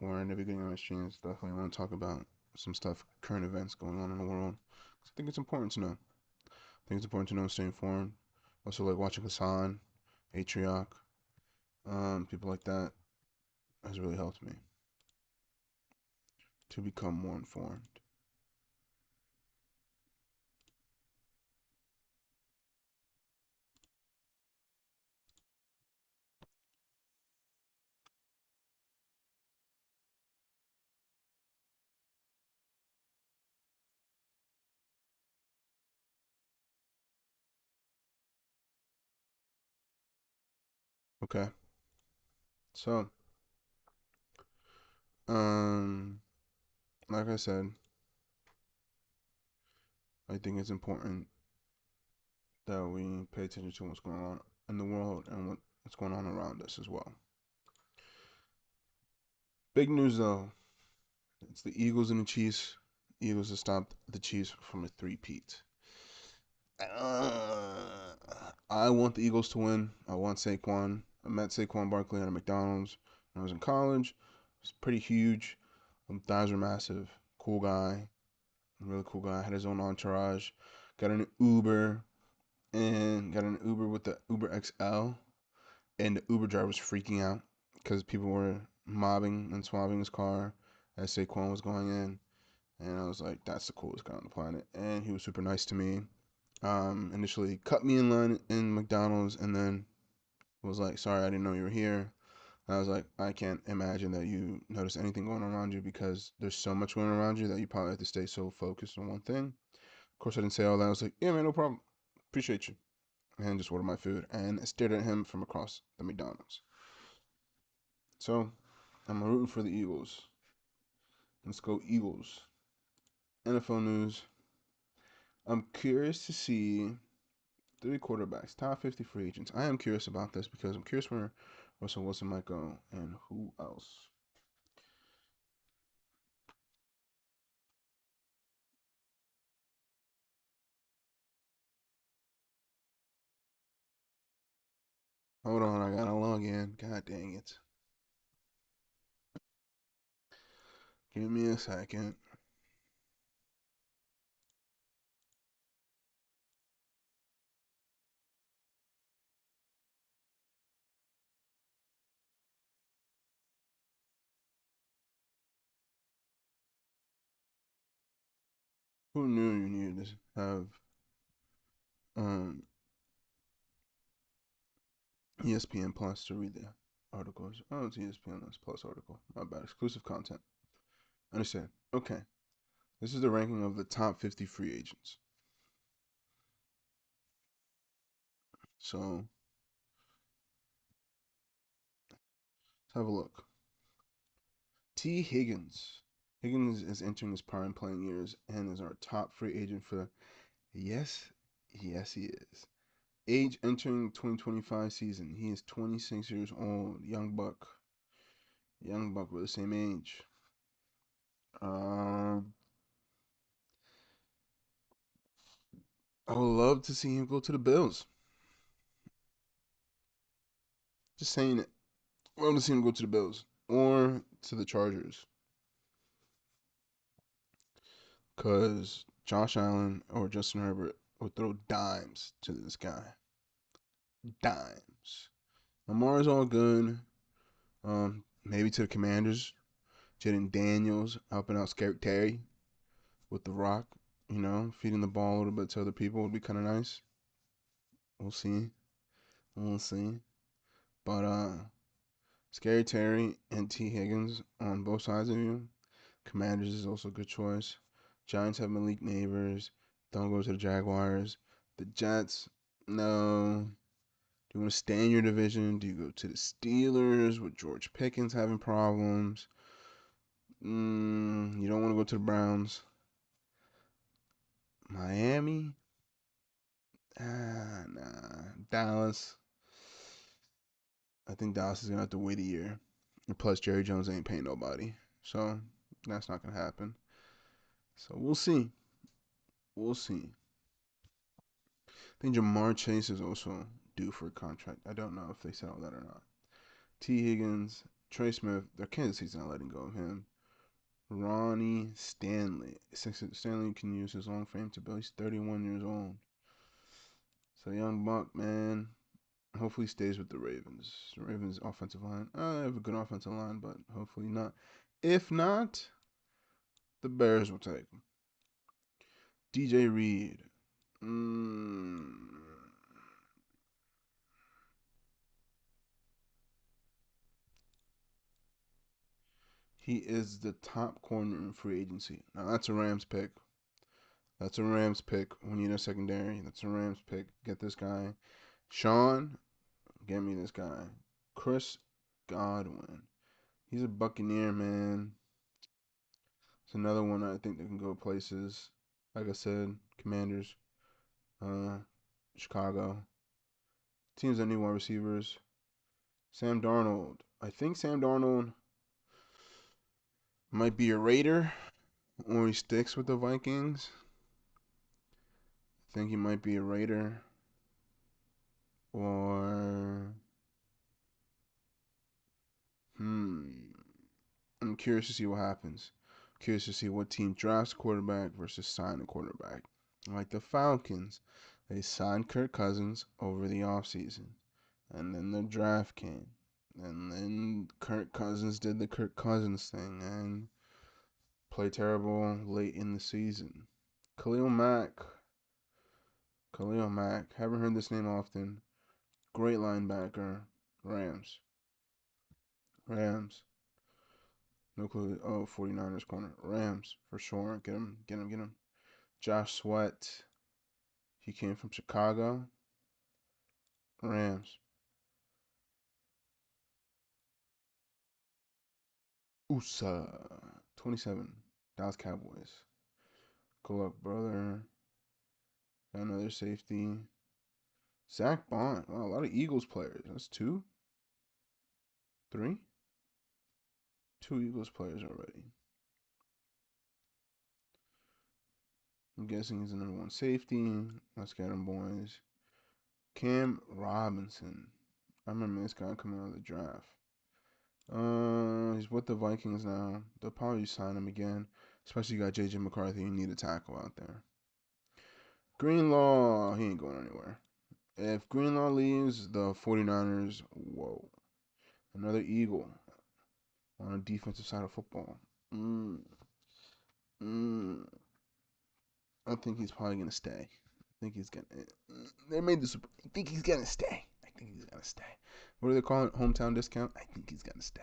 or in the beginning of my streams, definitely want to talk about some stuff, current events going on in the world. 'Cause I think it's important to know. I think it's important to know and stay informed. Also, like watching Hassan, Atrioc, people like that has really helped me to become more informed. Okay, so um, like I said, I think it's important that we pay attention to what's going on in the world and what's going on around us as well. Big news though, it's the Eagles and the Chiefs. Eagles have stopped the Chiefs from a three-peat. I want the Eagles to win. I want Saquon. I met Saquon Barkley at a McDonald's when I was in college. He's pretty huge. Thighs are massive. Cool guy. Really cool guy. Had his own entourage. Got an Uber with the Uber XL. And the Uber driver was freaking out because people were mobbing and swabbing his car as Saquon was going in. And I was like, that's the coolest guy on the planet. And he was super nice to me. Initially cut me in line in McDonald's and then was like, sorry, I didn't know you were here. And I was like, I can't imagine that you notice anything going on around you because there's so much going on around you that you probably have to stay so focused on one thing. Of course, I didn't say all that. I was like, yeah, man, no problem. Appreciate you. And just ordered my food and stared at him from across the McDonald's. So I'm rooting for the Eagles. Let's go, Eagles. NFL news. I'm curious to see three quarterbacks, top 50 free agents. I am curious about this because I'm curious where Russell Wilson might go and who else. Hold on, I gotta log in. God dang it. Give me a second. Who knew you needed to have um ESPN Plus to read the articles? Oh, it's ESPN Plus article. My bad. Exclusive content. Understand. Okay. This is the ranking of the top 50 free agents. So let's have a look. T. Higgins. Higgins is entering his prime playing years and is our top free agent for yes, yes he is. Age entering 2025 season. He is 26 years old. Young buck. Young buck with the same age. Um, I would love to see him go to the Bills. Just saying it. I would love to see him go to the Bills or to the Chargers. Because Josh Allen or Justin Herbert would throw dimes to this guy. Dimes. Lamar's all good. Maybe to the Commanders. Jaden Daniels helping out Scary Terry with the rock. You know, feeding the ball a little bit to other people would be kind of nice. We'll see. We'll see. But Scary Terry and T. Higgins on both sides of you. Commanders is also a good choice. Giants have Malik Neighbors. Don't go to the Jaguars. The Jets, no. Do you want to stay in your division? Do you go to the Steelers with George Pickens having problems? You don't want to go to the Browns. Miami? Nah. Dallas. I think Dallas is going to have to wait a year. And plus, Jerry Jones ain't paying nobody. So, that's not going to happen. So, we'll see. We'll see. I think Jamar Chase is also due for a contract. I don't know if they settled that or not. T. Higgins, Trey Smith, their Kansas City's not letting go of him. Ronnie Stanley. Stanley can use his long frame to build. He's 31 years old. So young buck, man. Hopefully he stays with the Ravens. The Ravens offensive line. I have a good offensive line, but hopefully not. If not, the Bears will take him. DJ Reed. He is the top corner in free agency. Now that's a Rams pick. That's a Rams pick. We need a secondary. That's a Rams pick. Get this guy. Sean, get me this guy. Chris Godwin. He's a Buccaneer, man. It's another one I think that can go places. Like I said, Commanders, uh, Chicago. Teams that need wide receivers. Sam Darnold. I think Sam Darnold might be a Raider, or he sticks with the Vikings. I think he might be a Raider, or I'm curious to see what happens. Curious to see what team drafts quarterback versus sign a quarterback. Like the Falcons, they signed Kirk Cousins over the offseason. And then the draft came. And then Kirk Cousins did the Kirk Cousins thing and played terrible late in the season. Khalil Mack. Khalil Mack. Haven't heard this name often. Great linebacker. Rams. Rams. No clue. Oh, 49ers corner. Rams, for sure. Get him, get him, get him. Josh Sweat. He came from Chicago. Rams. USA. 27. Dallas Cowboys. Good luck, brother. Got another safety. Zach Bond. Wow, a lot of Eagles players. That's two? Three? Two Eagles players already. I'm guessing he's the number one safety. Let's get him, boys. Cam Robinson. I remember this guy coming out of the draft. He's with the Vikings now. They'll probably sign him again. Especially you got JJ McCarthy. You need a tackle out there. Greenlaw. He ain't going anywhere. If Greenlaw leaves the 49ers, whoa. Another Eagle on the defensive side of football. Mm. I think he's probably gonna stay. I think he's gonna. They made this. I think he's gonna stay. I think he's gonna stay. What do they call it? Hometown discount. I think he's gonna stay.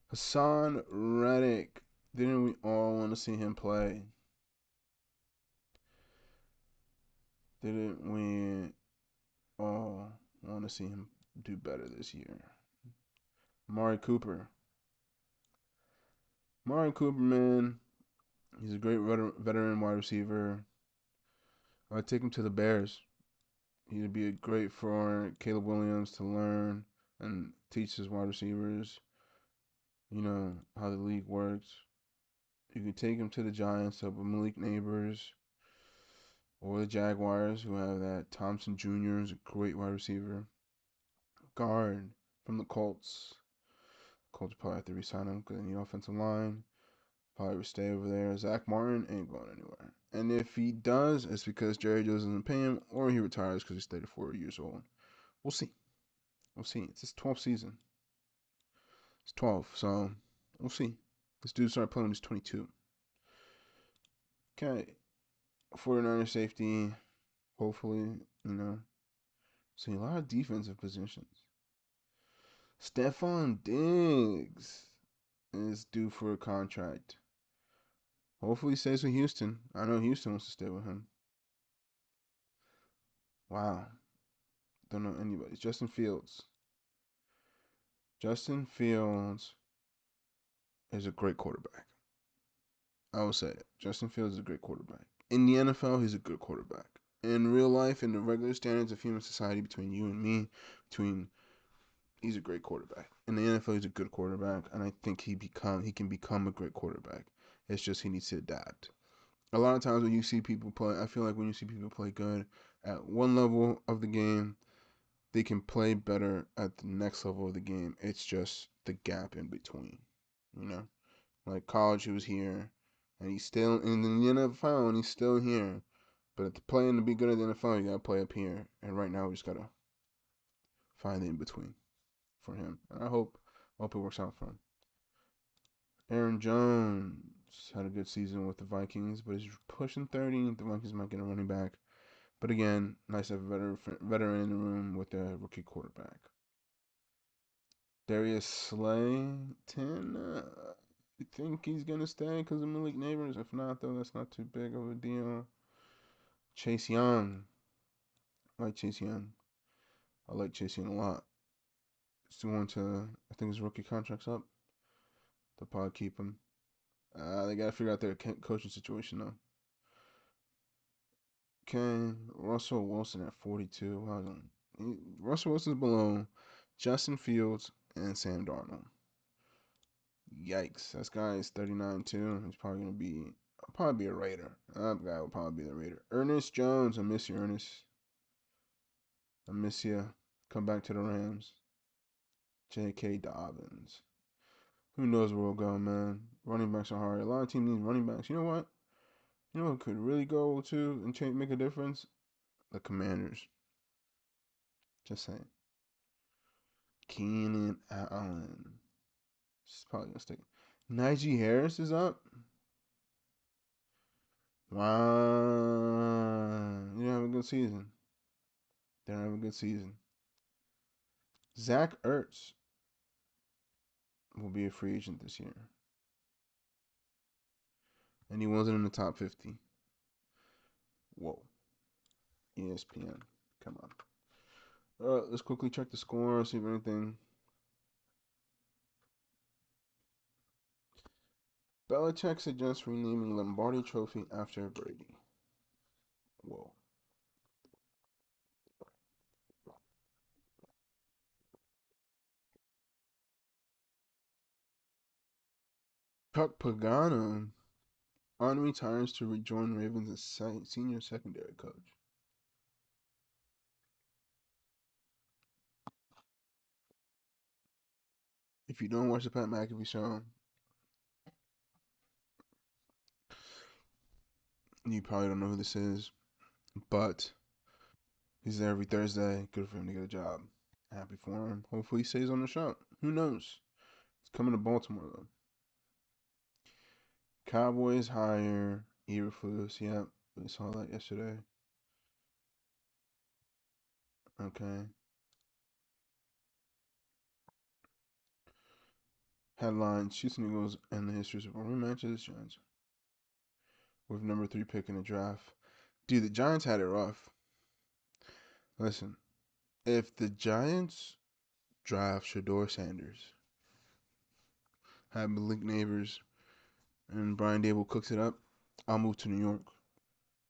Hassan Reddick. Didn't we all want to see him play? Didn't we all want to see him do better this year? Amari Cooper. Amari Cooper, man. He's a great veteran wide receiver. I'd take him to the Bears. He'd be great for Caleb Williams to learn and teach his wide receivers, how the league works. You can take him to the Giants up with Malik Neighbors or the Jaguars, who have that Thompson Jr. is a great wide receiver. Guard from the Colts. Colts probably have to resign him because they need offensive line. Probably would stay over there. Zach Martin ain't going anywhere. And if he does, it's because Jerry Jones doesn't pay him, or he retires because he's 34 years old. We'll see. We'll see. It's his 12th season. It's 12, so we'll see. This dude started playing when he's 22. Okay. 49er safety. Hopefully, see a lot of defensive positions. Stephon Diggs is due for a contract. Hopefully he stays with Houston. I know Houston wants to stay with him. Wow. Don't know anybody. Justin Fields. Justin Fields is a great quarterback. I will say it. Justin Fields is a great quarterback. In the NFL, he's a good quarterback. In real life, in the regular standards of human society, between you and me, he's a great quarterback. In the NFL, he's a good quarterback, and I think he can become a great quarterback. It's just he needs to adapt. A lot of times when you see people play, I feel like when you see people play good at one level of the game, they can play better at the next level of the game. It's just the gap in between, Like college, he was here, and he's still in the NFL, and he's still here. But to play and to be good at the NFL, you gotta play up here. And right now, we just gotta find the in between for him. And I hope it works out for him. Aaron Jones had a good season with the Vikings, but he's pushing 30. The Vikings might get a running back. But again, nice to have a veteran in the room with a rookie quarterback. Darius Slayton, I think he's going to stay because of Malik Neighbors. If not, though, that's not too big of a deal. Chase Young. I like Chase Young. I like Chase Young a lot. He's going to, I think his rookie contract's up. They'll probably keep him. They got to figure out their coaching situation, though. Okay, Russell Wilson at 42. Wow, Russell Wilson's below Justin Fields and Sam Darnold. Yikes, this guy is 39 too. He's probably gonna be a Raider. That guy will probably be the Raider. Ernest Jones, I miss you, Ernest. I miss you. Come back to the Rams. J.K. Dobbins. Who knows where we'll go, man? Running backs are hard. A lot of teams need running backs. You know what? You know what could really go to and make a difference? The Commanders. Just saying. Keenan Allen. She's probably gonna stick. Najee Harris is up. Wow. You have a good season. They don't have a good season. Zach Ertz will be a free agent this year. And he wasn't in the top 50. Whoa. ESPN. Come on. All right, let's quickly check the score, see if anything. Belichick suggests renaming Lombardi Trophy after Brady. Whoa. Chuck Pagano retires to rejoin Ravens as senior secondary coach. If you don't watch the Pat McAfee show, you probably don't know who this is, but he's there every Thursday. Good for him to get a job. Happy for him. Hopefully he stays on the show. Who knows? He's coming to Baltimore, though. Cowboys hire Eberflus. Yep. We saw that yesterday. Okay. Headlines: Houston Eagles and the history of rematches. Giants with number 3 pick in the draft. Dude, the Giants had it rough. Listen, if the Giants draft Shador Sanders, have Malik Neighbors, and Brian Dable cooks it up, I'll move to New York.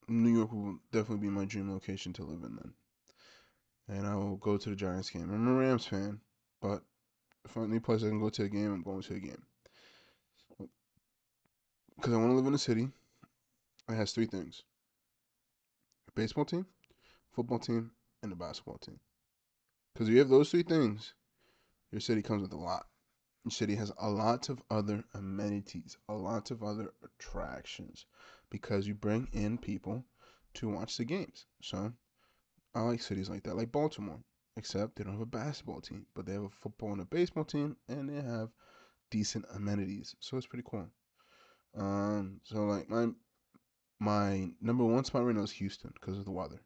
New York will definitely be my dream location to live in then. And I will go to the Giants game. I'm a Rams fan, but if any place I can go to a game, I'm going to a game. Because I want to live in a city that has 3 things: a baseball team, football team, and a basketball team. Because if you have those 3 things, your city comes with a lot. Your city has a lot of other amenities, a lot of other attractions, because you bring in people to watch the games. So I like cities like that, like Baltimore, except they don't have a basketball team, but they have a football and a baseball team, and they have decent amenities. So it's pretty cool. So like my number 1 spot right now is Houston because of the weather.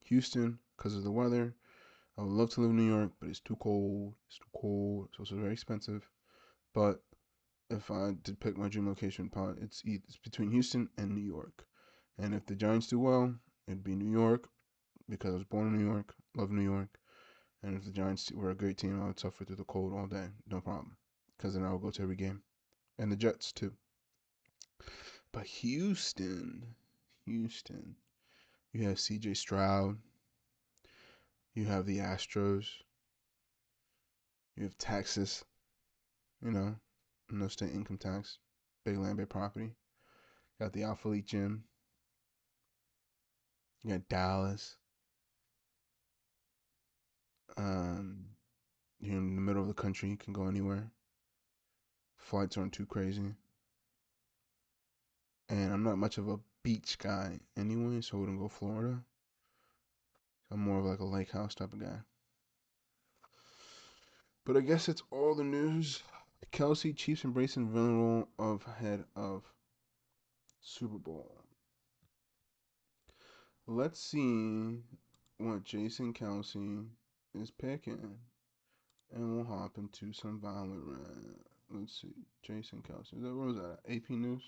Houston because of the weather. I would love to live in New York, but it's too cold. It's too cold. It's also very expensive. But if I did pick my dream location, it's between Houston and New York. And if the Giants do well, it'd be New York because I was born in New York, love New York. And if the Giants were a great team, I would suffer through the cold all day, no problem. Because then I would go to every game. And the Jets too. But Houston, you have CJ Stroud, you have the Astros, you have Texas, no state income tax, big land, big property. Got the Alpha League Gym. You got Dallas. You're in the middle of the country. You can go anywhere. Flights aren't too crazy. And I'm not much of a beach guy anyway, so I wouldn't go Florida. I'm more of like a lake house type of guy. But I guess it's all the news. Kelsey, Chiefs embracing villain role of head of Super Bowl. Let's see what Jason Kelsey is picking. And we'll hop into some Valorant. Let's see. Jason Kelsey. What was that? AP News?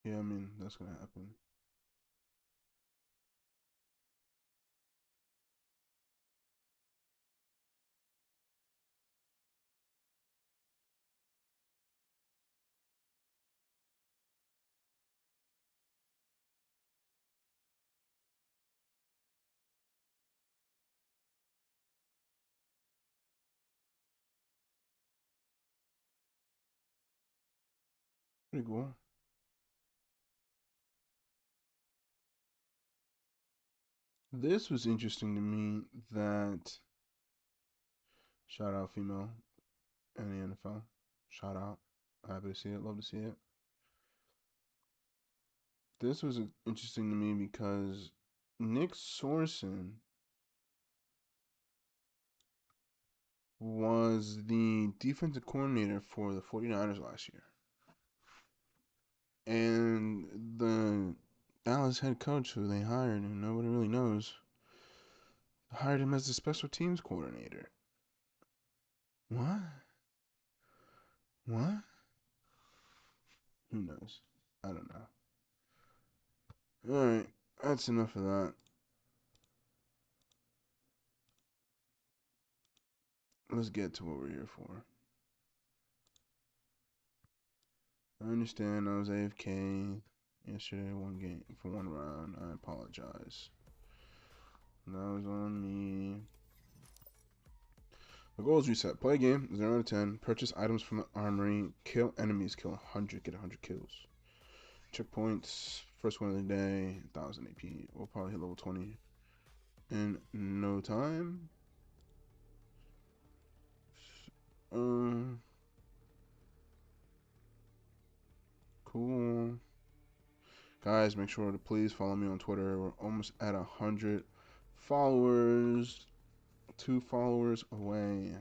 Yeah, I mean, that's going to happen. Pretty cool. This was interesting to me that shout out female in the NFL. Shout out. Happy to see it. Love to see it. This was interesting to me because Nick Sorson was the defensive coordinator for the 49ers last year. And the Dallas head coach who they hired, and nobody really knows, hired him as the special teams coordinator. What? What? Who knows? I don't know. Alright, that's enough of that. Let's get to what we're here for. I understand I was AFK yesterday, one game for one round. I apologize. That was on me. The goal is reset. Play a game, 0 out of 10. Purchase items from the armory. Kill enemies. Kill 100. Get 100 kills. Checkpoints. First one of the day. 1000 AP. We'll probably hit level 20. in no time. Cool. Guys, make sure to please follow me on Twitter. We're almost at 100 followers. 2 followers away.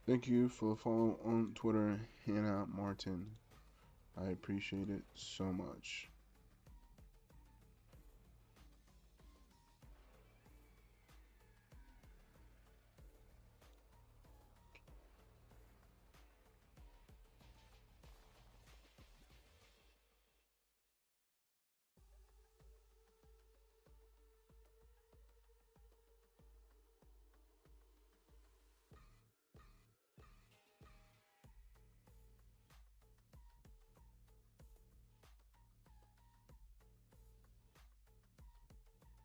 Thank you for the follow on Twitter, Hannah Martin. I appreciate it so much.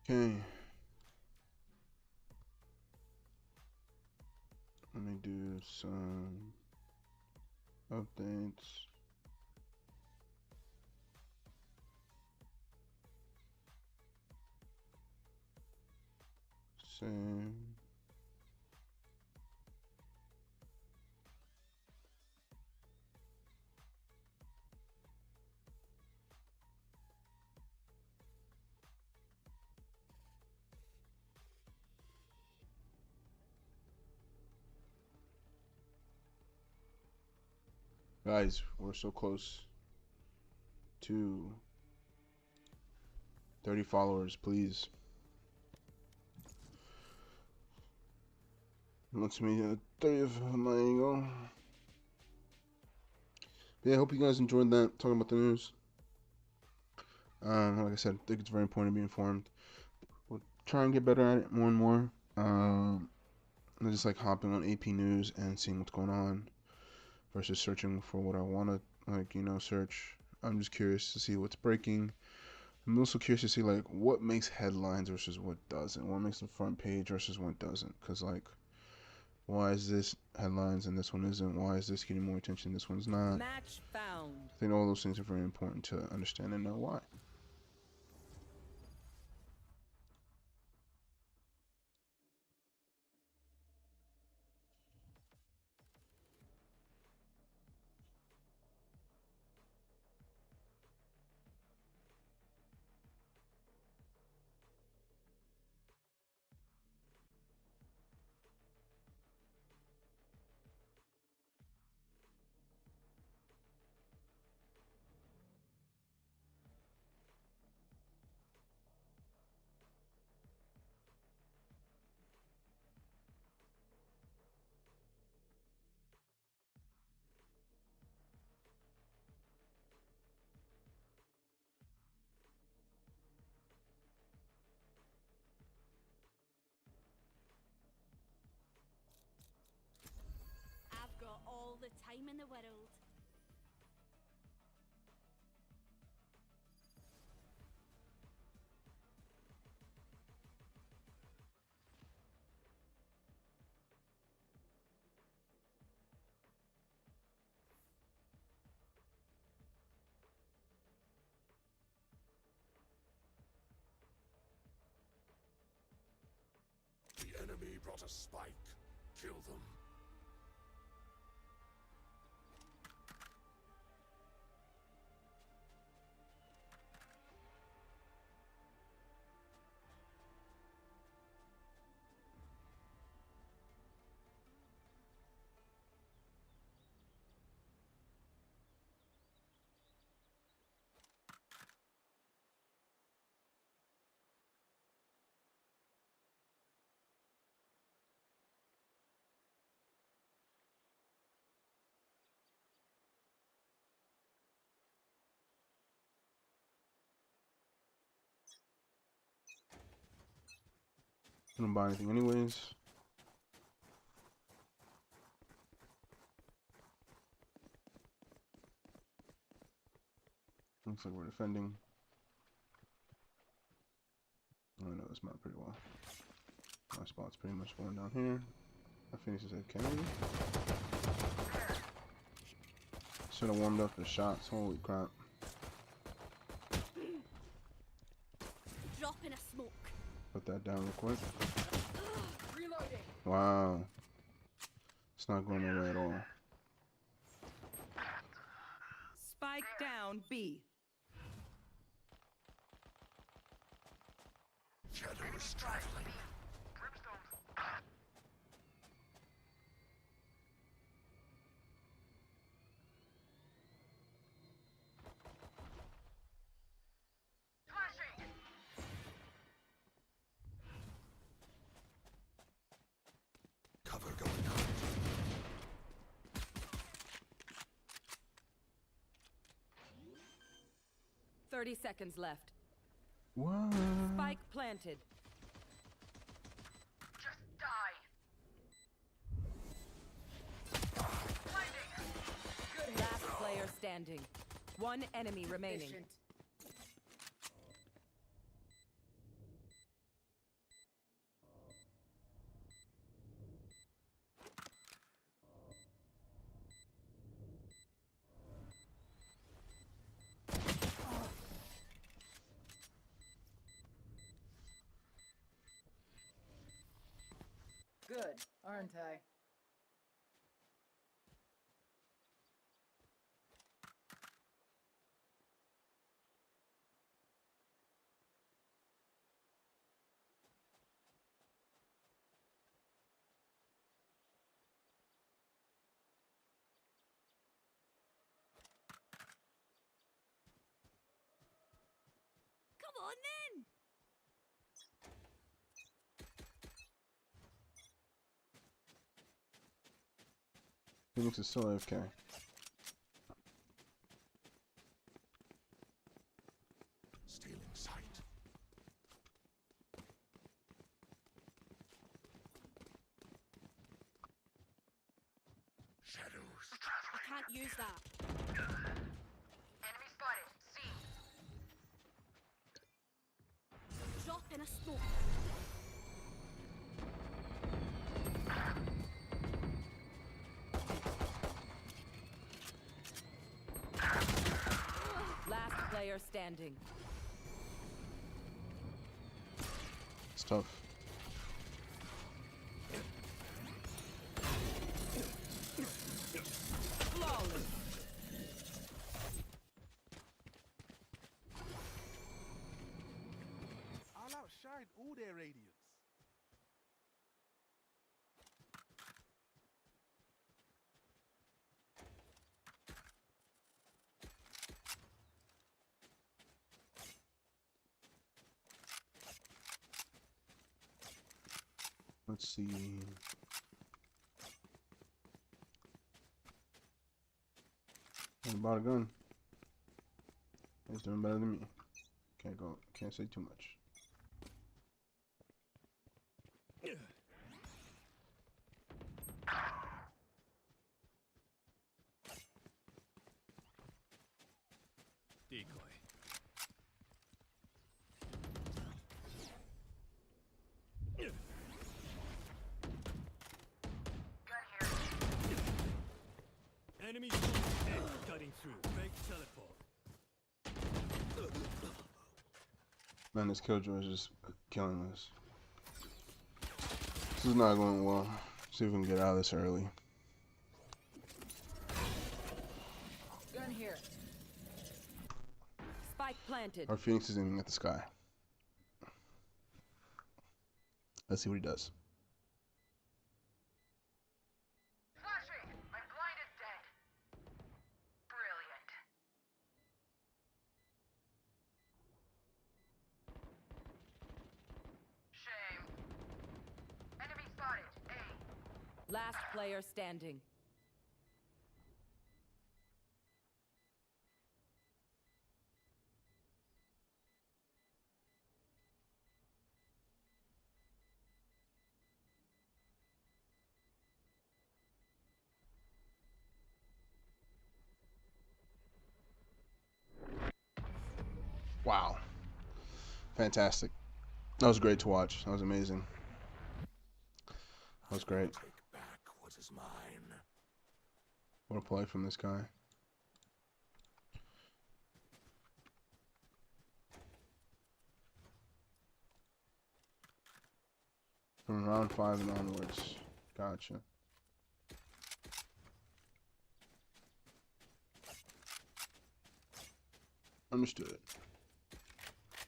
Okay. Let me do some updates. Save. Guys, we're so close to 30 followers, please. Looks to me 30 of my angle. Yeah, I hope you guys enjoyed that, talking about the news. Like I said, I think it's very important to be informed. We'll try and get better at it more and more. I just like hopping on AP News and seeing what's going on versus searching for what I want to, search. I'm just curious to see what's breaking. I'm also curious to see, what makes headlines versus what doesn't. What makes the front page versus what doesn't. Because, why is this headlines and this one isn't? Why is this getting more attention and this one's not? Match found. I think all those things are very important to understand and know why. I've got all the time in the world. The enemy brought a spike. Kill them. I don't buy anything anyways. Looks like we're defending. I know this map pretty well. My spot's pretty much going down here. I finished at Kennedy. Should have warmed up the shots. Holy crap. Drop in a smoke. Put that down real quick. Reloading. Wow. It's not going away at all. Spike down B. Shadows traveling. Cover going out. 30 seconds left. What? Spike planted. Just die. Last player standing. One enemy remaining. Efficient. Good, aren't I? Come on then. Phoenix is still AFK. Stealing sight. Shadows I can't use that. Enemy spotted. C. Drop in a smoke. Last player standing. It's tough. Flawless. I'll outshine all their radiance. Let's see. I bought a gun. He's doing better than me. Can't say too much. Decoy. Gun here. Enemy cutting through. Fake teleport. Man, this killjoy is just killing us. This is not going well. See if we can get out of this early. Gun here. Spike planted. Our Phoenix is aiming at the sky. Let's see what he does. Flashing. My blind is dead. Brilliant. Shame. Enemy spotted. A. Last player standing. Wow. Fantastic. That was great to watch. That was amazing. That was great. Take back what is mine. What a play from this guy. From round 5 and onwards. Gotcha. Understood.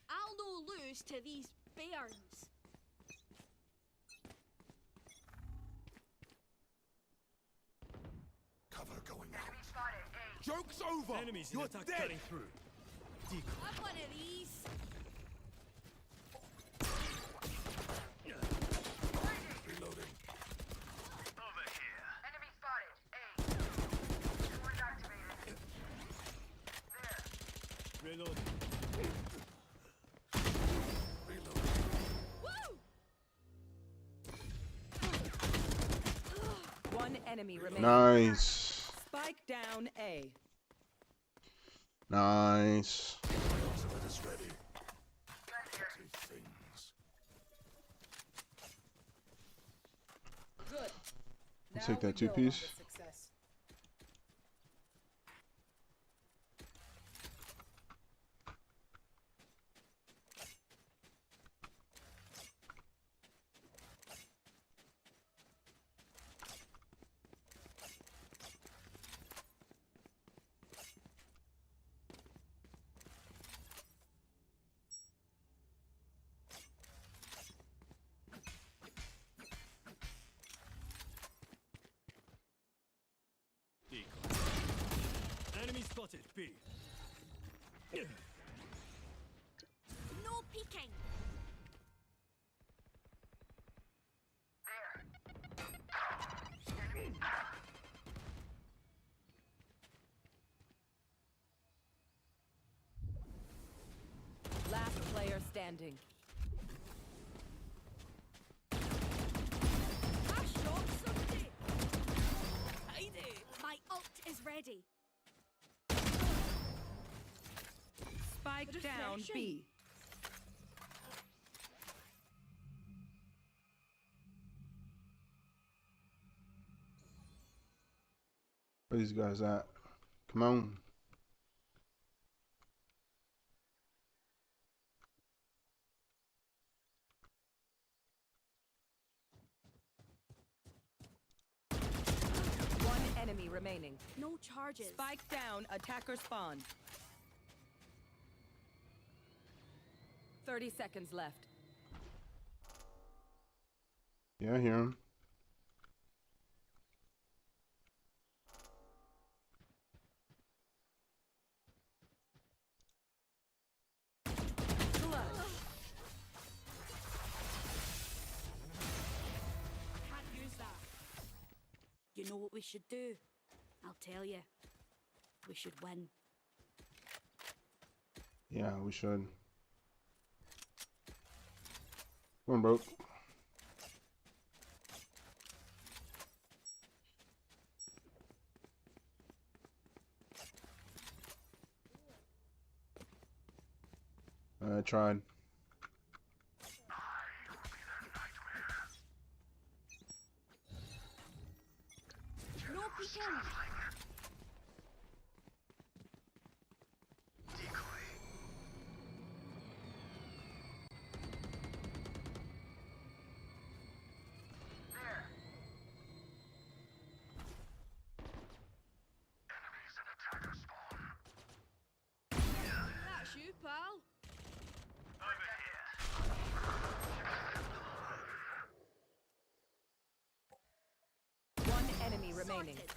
I'll no lose to these bairns. Cover going out. Enemy spotted. A. Joke's over! Enemies in attack cutting through. Decoy. Have one of these. Reloading. Over here. Enemy spotted. A. Sword activated. There. Reload. Woo! One enemy remaining. Nice. Spike down A. Nice. Ultimate is ready. Petty things. Good. I'll take that 2-piece. Decoy. Enemy spotted. B. No peeking. Last player standing. I shot somebody. Haydi. My ult is ready. Spike down B. Where these guys at? Come on. One enemy remaining. No charges. Spike down, attacker spawn. 30 seconds left. Yeah, I hear him. Can't use that. You know what we should do? I'll tell you. We should win. Yeah, we should. Come on, bro. I tried. No peeking. That's you, pal. One enemy remaining. Sorted.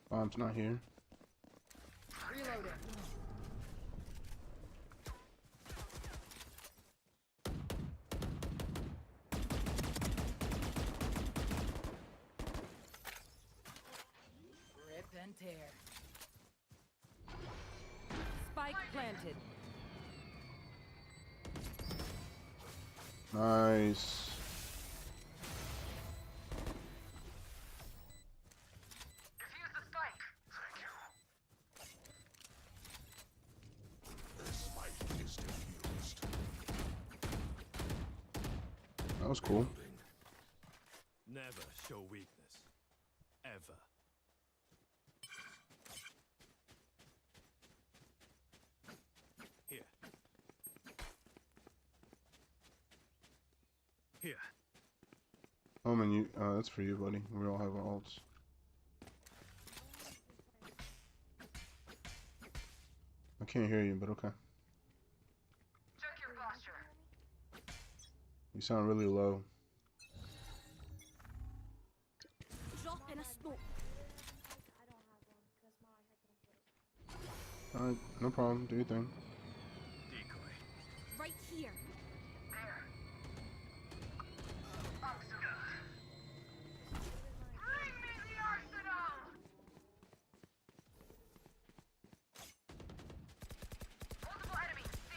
Bomb's not here. Reloading. Rip and tear. Spike planted. Nice. That was cool. Never show weakness. Ever. Here. Here. Oh man, you that's for you, buddy. We all have our ults. I can't hear you, but okay. Check your posture. You sound really low. Drop in a smoke. No problem. Do your thing. Decoy. Right here. There. Awesome. Bring me the arsenal! Multiple enemies, C.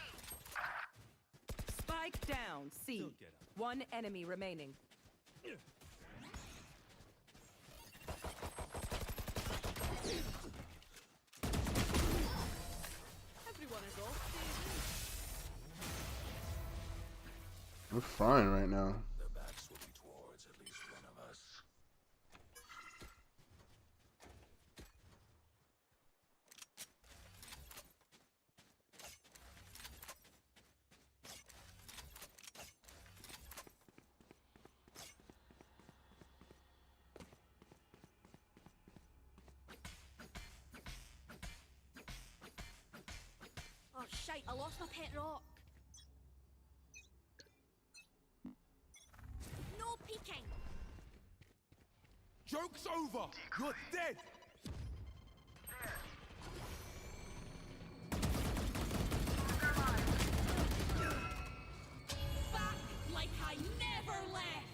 Spike down. C. Don't get up. One enemy remaining. Everyone is off. We're frying right now. Their backs will be towards at least one of us. Oh shite! I lost my pet rock. No peeking. Joke's over! You're dead! Back like I never left.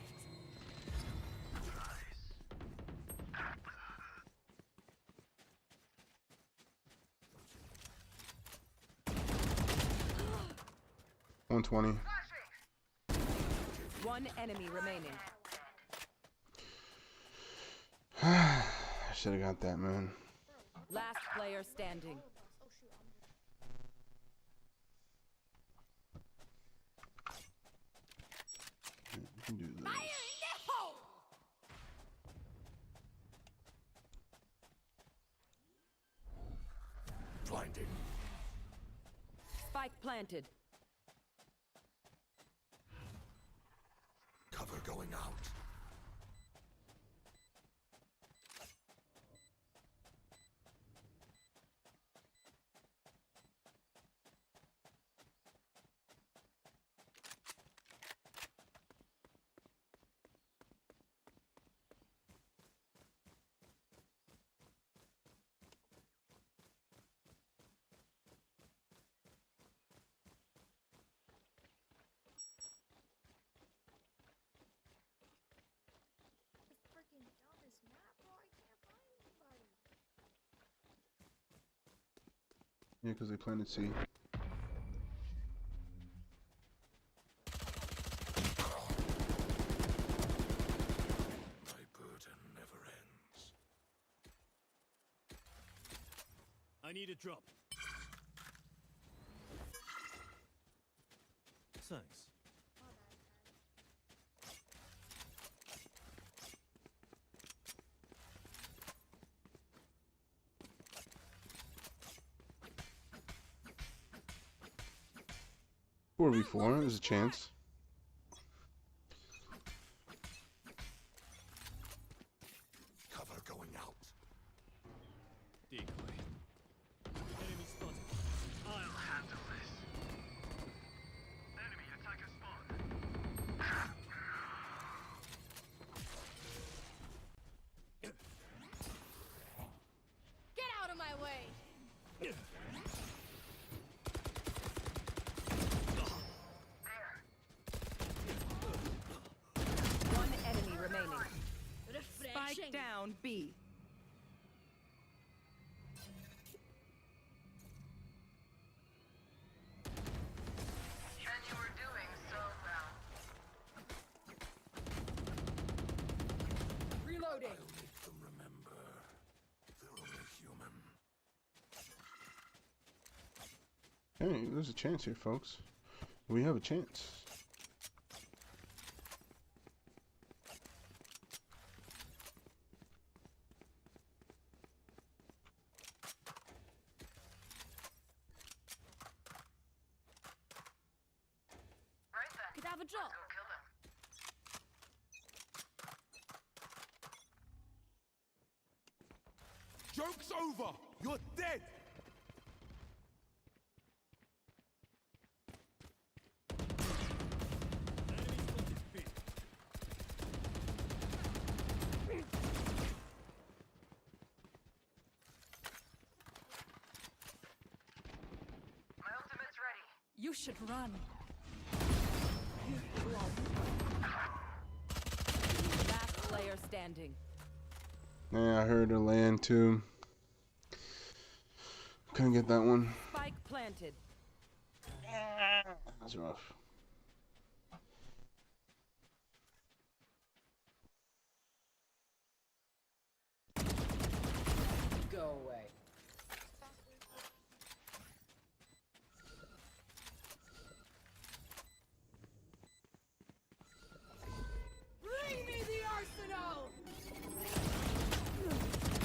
Nice. 120. One enemy remaining. I should have got that, man. Last player standing. We can do this. Fire in the hole. Blinding. Spike planted. Cover going out. Freaking dumbest map, bro. I can't find anybody. Yeah, because they planted C. My burden never ends. I need a drop. Thanks. 4v4, there's a chance. Cover going out. Decoy. Enemy spotted. I'll handle this. Enemy attacker spawn. Get out of my way. One enemy remaining. Refreshing. Spike down B. And you were doing so well. Reloading. I'll make them remember. They're only human. Hey, there's a chance here, folks. We have a chance. drop. Joke's over! You're dead! You should run. Last player standing. Yeah, I heard her land too. Couldn't get that one. Spike planted. That's rough. Go away. Bring me the arsenal!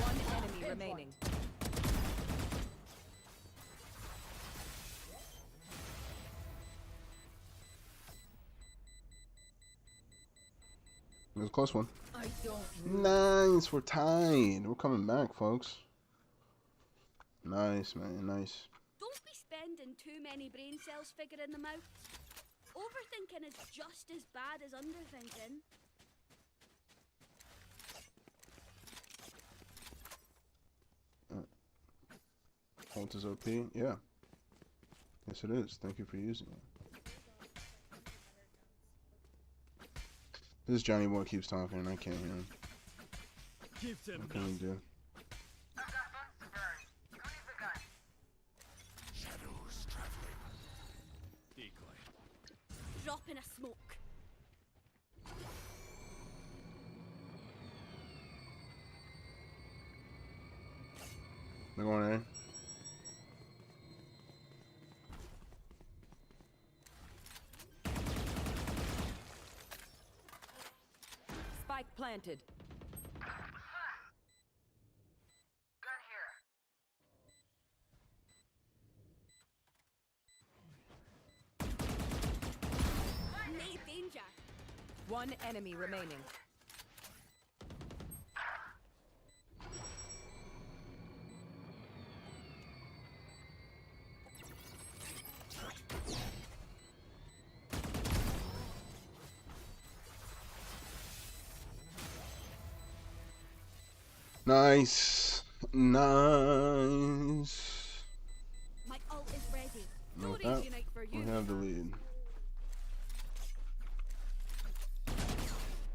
One enemy remaining. It was a close one. I don't. Nice, we're tied. We're coming back, folks. Nice, man, nice. Don't be spending too many brain cells figuring them out. Overthinking is just as bad as underthinking. Ult is OP, yeah. Yes, it is. Thank you for using it. This Johnny boy keeps talking and I can't hear him. Give them What can we do? Shadows traveling. decoy. Drop in a smoke. They're going A. Spike planted. Nay danger. One enemy remaining. Nice. Nice. My ult is ready. And No with rage that, unite for we you. have the lead.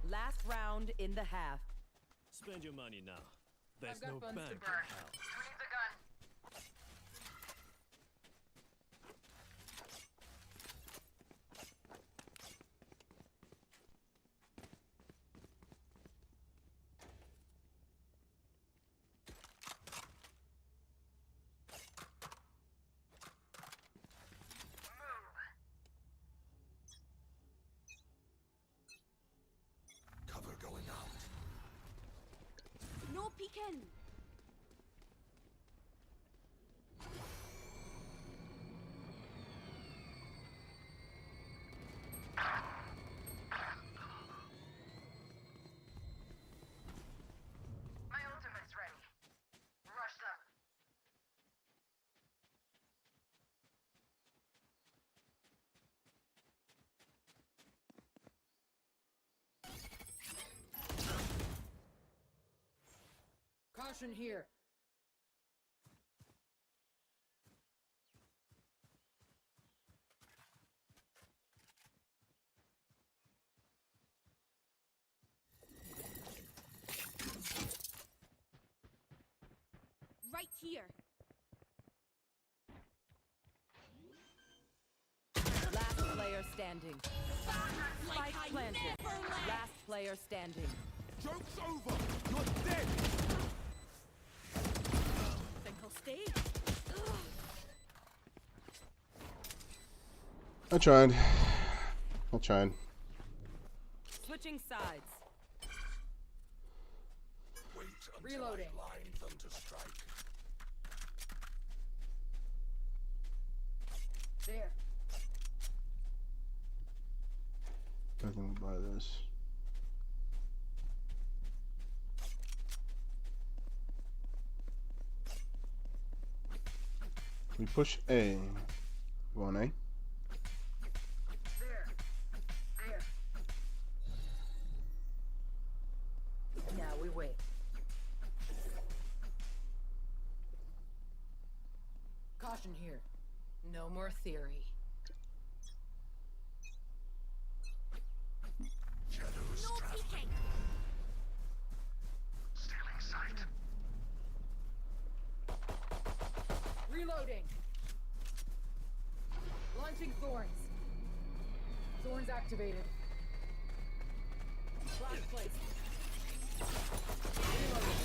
Last round in the half. Spend your money now. There's got no guns to bank in burn. hell. Cover going out. No peeking. My ultimate's ready. Rush them. Caution here. Right here. Last player standing. Like Spike I planted. never left. Last player standing. Joke's over! You're dead! Think I'll stay? I tried. I tried. Switching sides. Wait until Reloading. I blind them to strike. There. expecting to buy this. We push A. Go on A. There. Now we wait. Caution here. No more theory. Shadows No traveling. peeking. Stealing sight. Reloading. Launching thorns. Thorns activated. Flash placed. Reloading.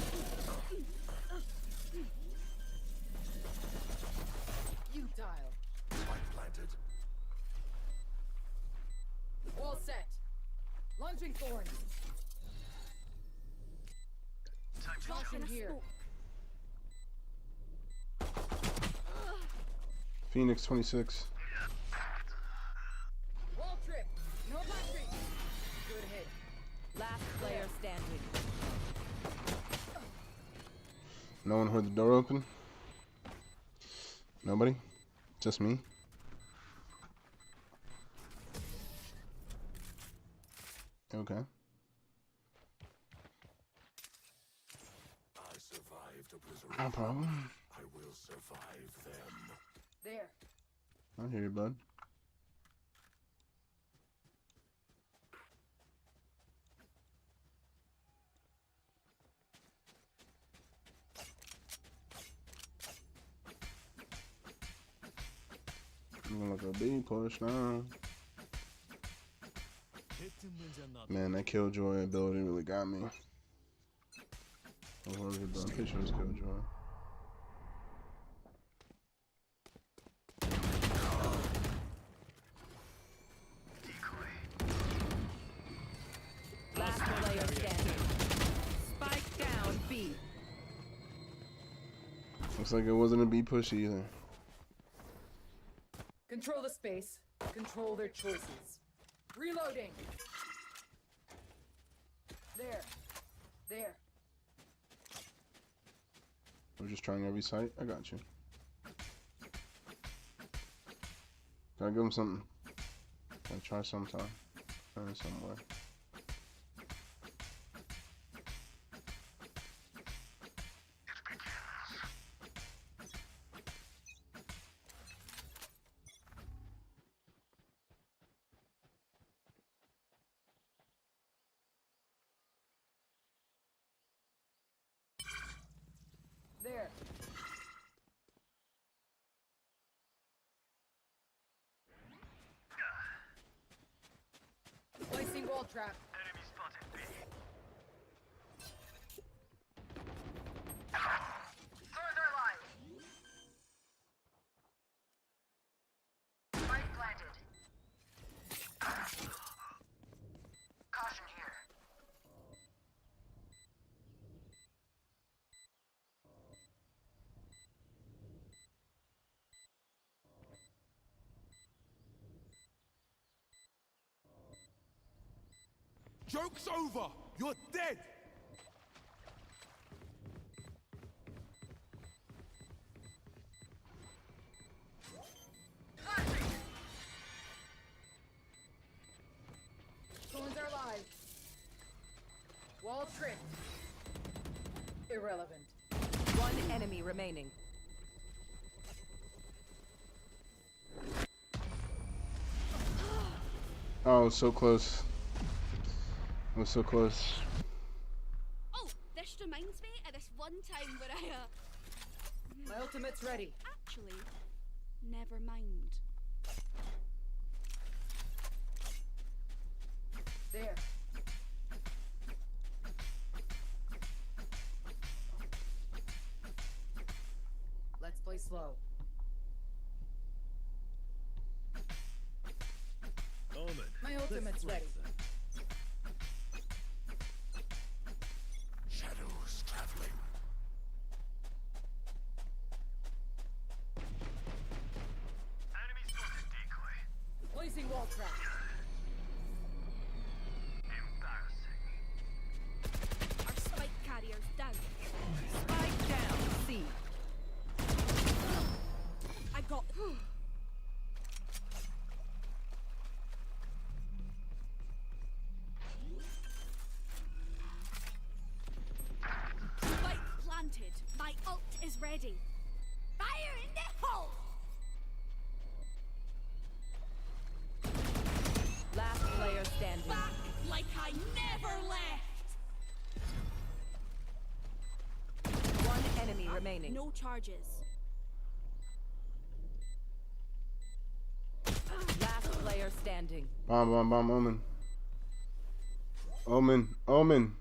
Utile. Spike planted. Wall set. Launching thorns. Caution here. Phoenix 26. Wall trip. No battery. Good hit. Last player standing. No one heard the door open? Nobody? Just me? Okay. I survived obliteration. No problem. I will survive them. There. I hear you, bud. I'm gonna look a B push now. Man, that Killjoy ability really got me. Oh, what is it done? I'm pretty sure it's Killjoy. Last player standing. Spike down B. Looks like it wasn't a B push either. Control the space. Control their choices. Reloading. There. There. We're just trying every site. I got you. Gotta give him something. Gotta try sometime. Somewhere. There. Placing wall trap. Enemy spotted B. Further alive. Spike planted. Caution here. Joke's over! You're dead! Thorns are live. Wall tricked. Irrelevant. One enemy remaining. Oh, so close. It was so close. Oh, this reminds me of this one time where I, My ultimate's ready. Actually, never mind. There. Let's play slow. Omen. My ultimate's ready. Shadows traveling. Enemy spotted decoy. Placing wall trap. ready. Fire in the hole! Last player standing. Back like I never left! One enemy remaining. No charges. Last player standing. Bomb, Omen. Omen.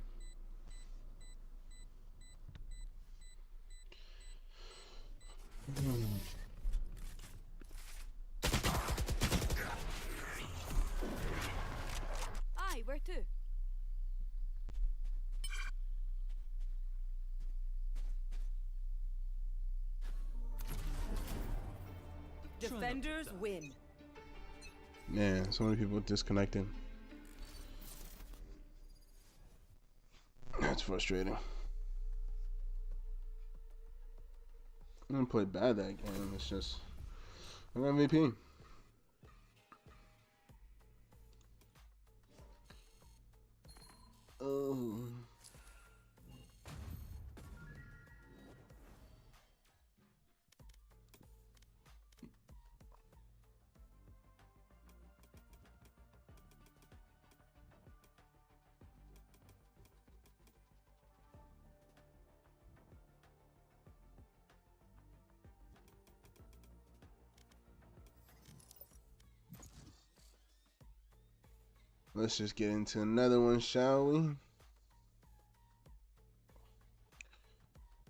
Aye, where to? Defenders win. Man, so many people disconnecting. That's frustrating. I didn't play bad that game. It's just I'm MVP. Oh. Let's just get into another one, shall we?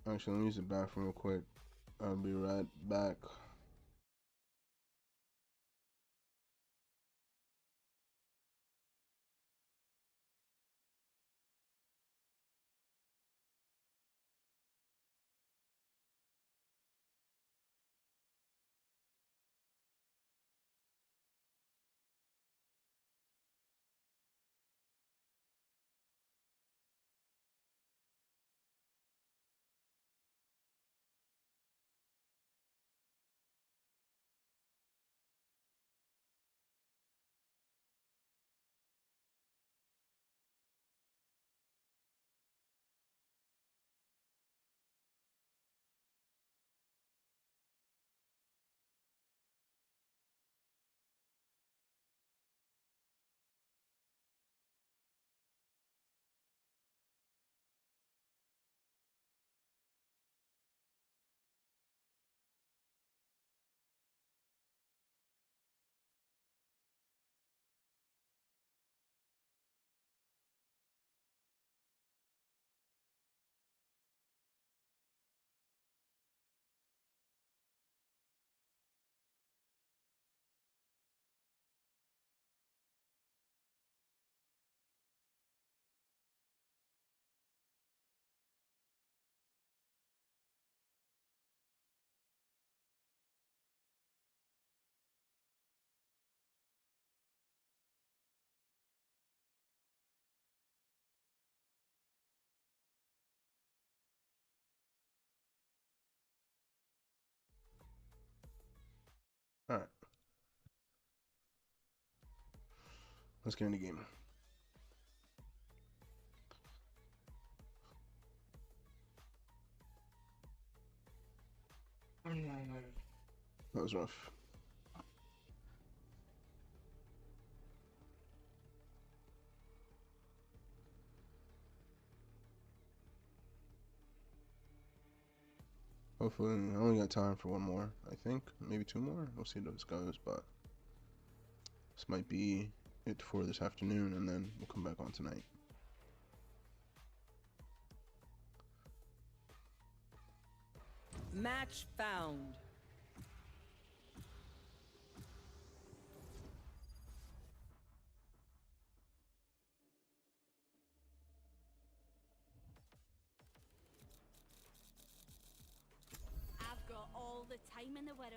Actually, let me use the bathroom real quick. I'll be right back. All right, let's get in the game. That was rough. Hopefully, I only got time for one more. I think maybe two more. We'll see how this goes, but this might be it for this afternoon, and then we'll come back on tonight. Match found. I've got all the time in the world.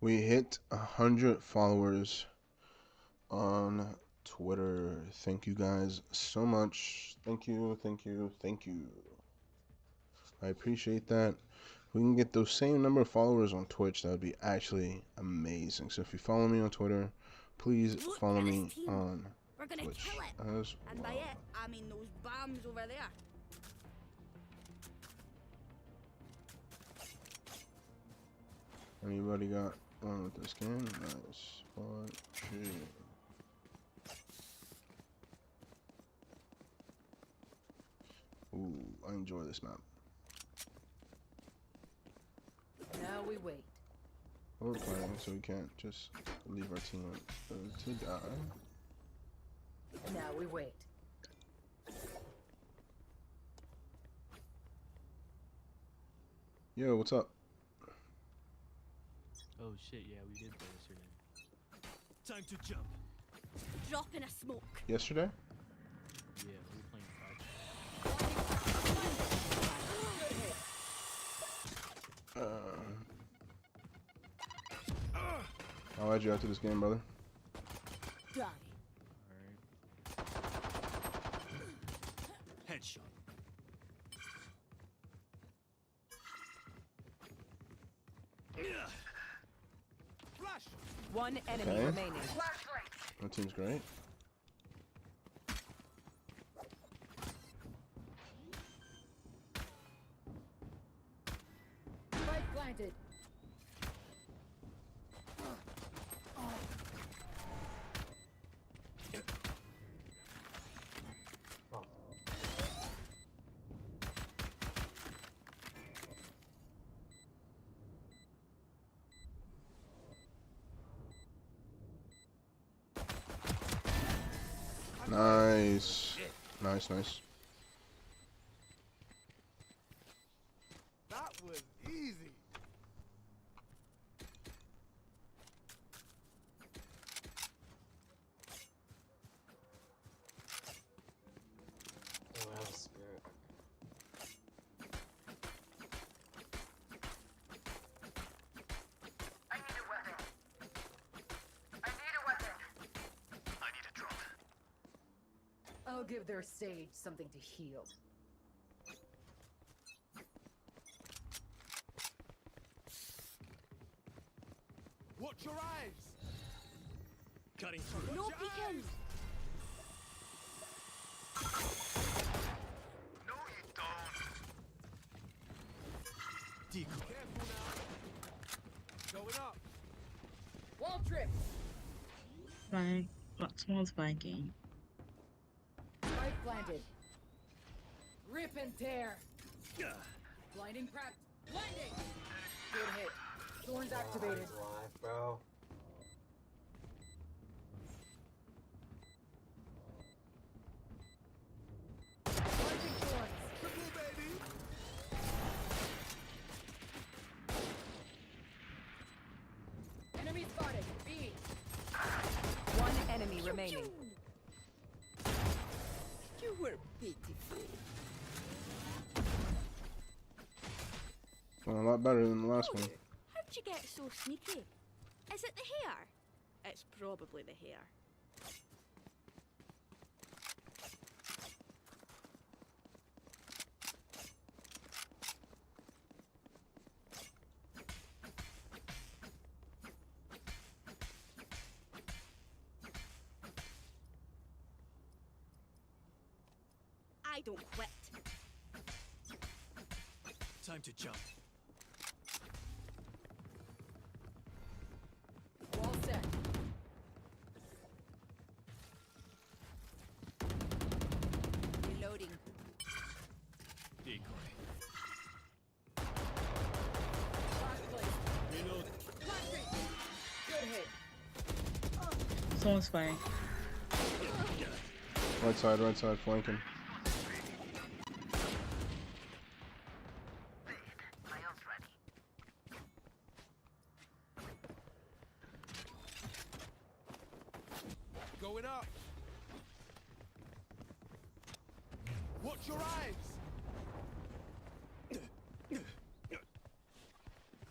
We hit 100 followers on Twitter. Thank you guys so much. Thank you, thank you, thank you. I appreciate that. If we can get those same number of followers on Twitch, that would be actually amazing. So if you follow me on Twitter, please follow me on We're gonna Twitch kill it. as And by well. it, I mean those bombs over there. Anybody got one with the skin? Nice. 1, 2. Ooh, I enjoy this map. Now we wait. We're playing, so we can't just leave our team to die. Now we wait. Yo, what's up? Oh shit, yeah, we did play yesterday. Time to jump. Dropping a smoke. Yesterday? Yeah, we were playing 5. I'll add you out to this game, brother. Die. Alright. Headshot. Flash. One enemy Okay. remaining. That team's great. Spike planted. Nice. Nice, nice. That was easy. Oh, that was spirit. I need a weapon. I need a weapon. I need a drop. I'll give their sage something to heal. Watch your eyes. Cutting through. No peeking. No, you don't. Decoy. Careful now. Going up. Wall trip. Spike. Small spiking. Spike planted. Rip and tear. Blinding prepped. Blinding. Good hit. Thorns activated. Nice life, bro. Blinding thorns. Triple baby. Enemy spotted. B. One enemy remaining. You were beautiful. Well, a lot better than the last one. How'd you get so sneaky? Is it the hair? It's probably the hair. I don't quit. Time to jump. Wall set. Reloading. Decoy. Flash place. Reload. Flashing. Good hit. Small spike. Right side, flanking. Players ready. Going up. Watch your eyes.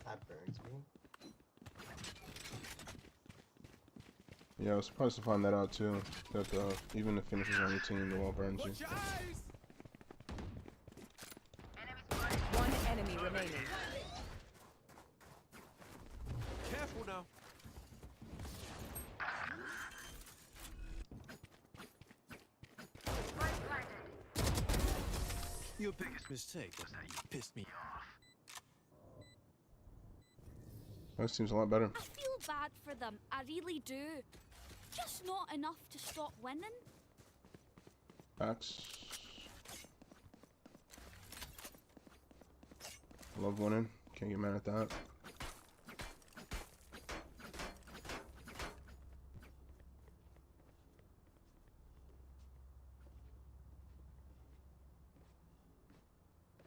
That burns me. Yeah, I was surprised to find that out too. That even the finishers on your team, the wall burns you. One enemy remaining. Careful now. Your biggest mistake was that you pissed me off. That seems a lot better. I feel bad for them. I really do. Just not enough to stop winning. Facts. Love winning. Can't get mad at that.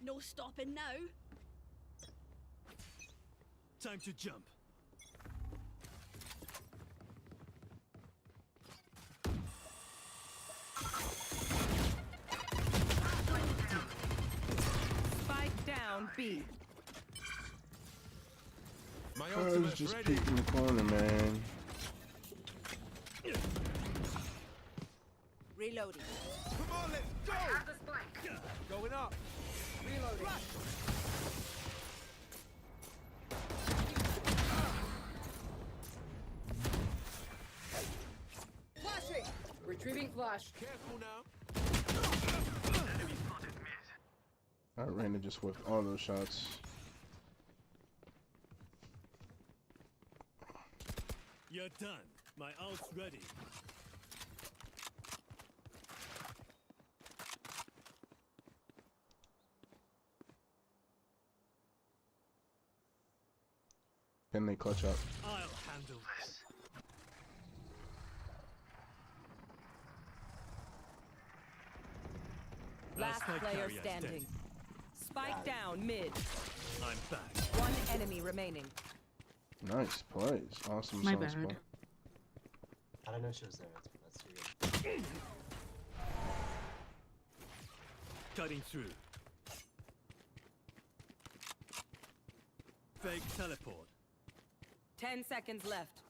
No stopping now. Time to jump. Spike down B. My I was ultimate's just ready. peeking the corner, man. Reloading. Come on, let's go. Going up. Reloading. Flashing. Retrieving flash. Careful now. I ran to just whipped all those shots. You're done. My ult's ready. Can they clutch up? I'll handle this. Last spike player carrier's standing. dead. Spike down mid. I'm back. One enemy remaining. Nice plays. Awesome My sauce, bad. bro. I don't know she was there. That's weird. Cutting through. Fake teleport. 10 seconds left.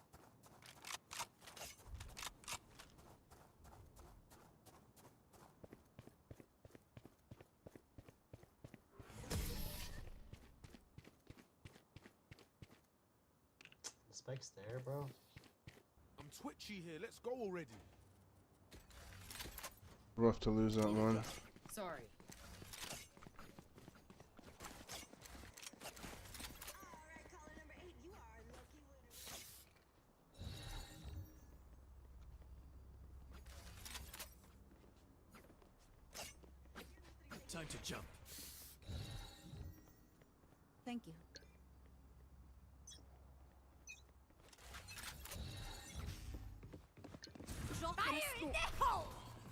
The spike's there, bro. I'm twitchy here. Let's go already. Rough to lose that one. Sorry. Time to jump. Thank you. Fire in the hole!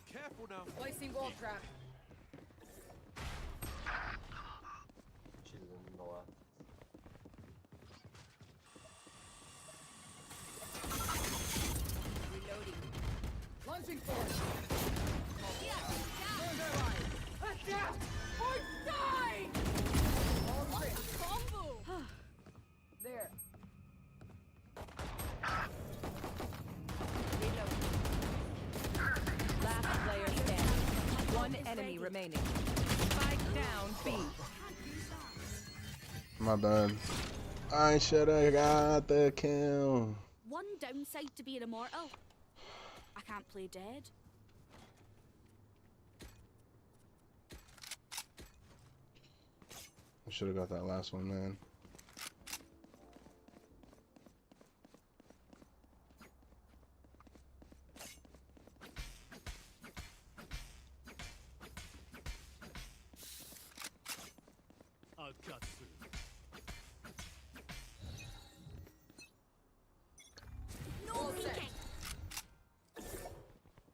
Careful now. Placing wall trap. She's in the left. Reloading. Launching force. Combo! There. Last player standing. One enemy remaining. Spike down B. My bad. I should have got the kill. One downside to being immortal. I can't play dead. I should have got that last one, man. I'll cut through. No peeking!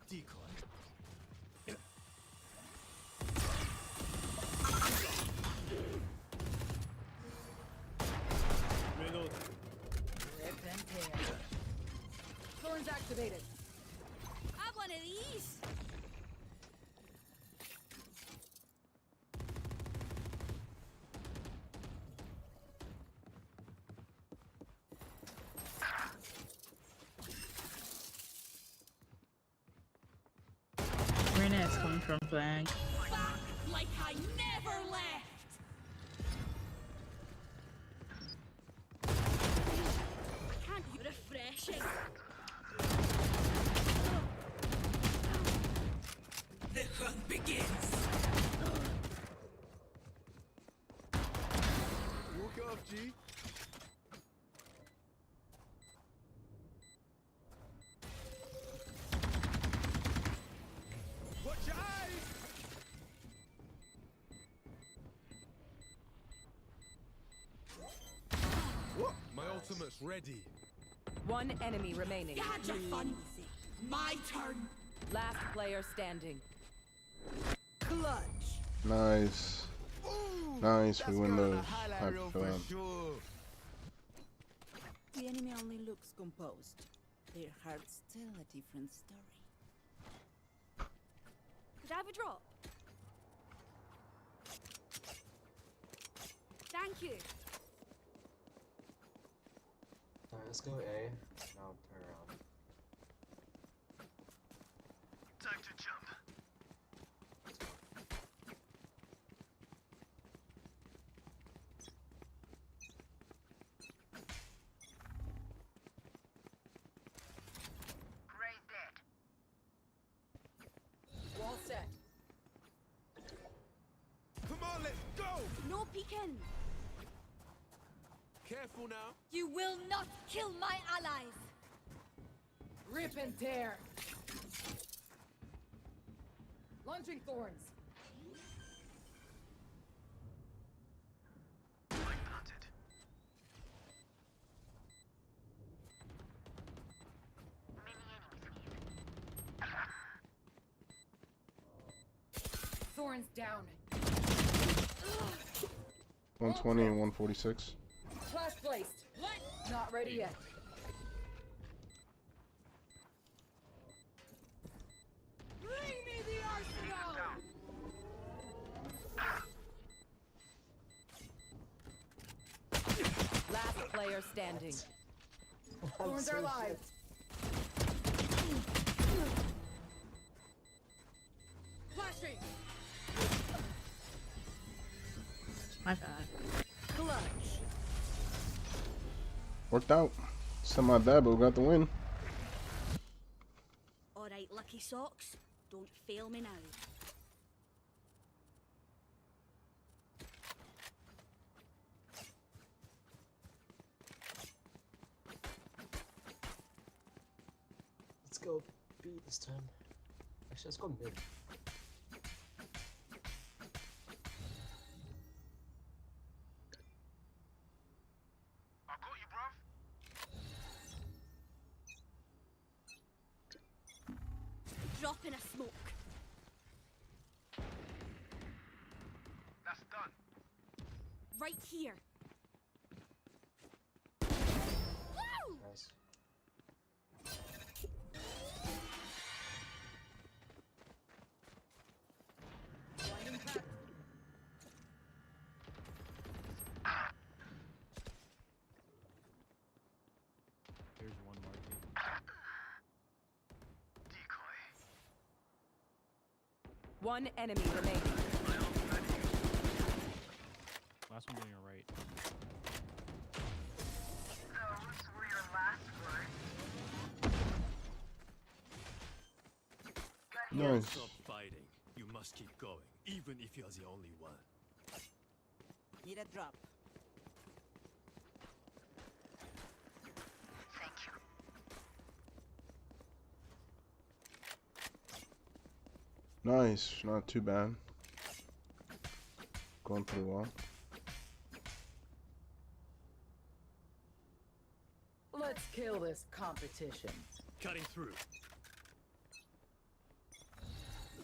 Decoy. Reload. Rip and tear. Thorns activated. Have one of these! from flank. Back like I never left. I can't be refreshing. The hunt begins. Walk off, G. Watch your eyes! What? My ultimate's ready. One enemy remaining. You had your fun. My turn. Last player standing. Clutch. Nice. Ooh, Nice, that's we win going on those. a highlight Happy reel for for them. sure. The enemy only looks composed. Their heart's still a different story. Could I have a drop? Thank you. Alright, let's go A. Now turn around. Time to jump. Ray dead. Wall set. Come on, let's go! No peeking. Careful now. You will not kill my allies. Rip and tear. Launching thorns. Light planted. Thorns down. 120 and 146. Flash placed. Not ready yet. Bring me the arsenal! Last player standing. Thorns are live. Flashing. My bad. Clutch. Worked out. Semi bad, but we got the win. All right, lucky socks. Don't fail me now. Let's go B this time. Actually, let's go mid. I got you, bruv. Drop in a smoke. That's done. Right here. Woo! Nice. Blinding pack. Here's one marking. Decoy. One enemy remaining. Last one on your right. Those were your last words. Nice. Stop fighting. You must keep going, even if you're the only one. Need a drop. Thank you. Nice. Not too bad. Going pretty well. Let's kill this competition. Cutting through.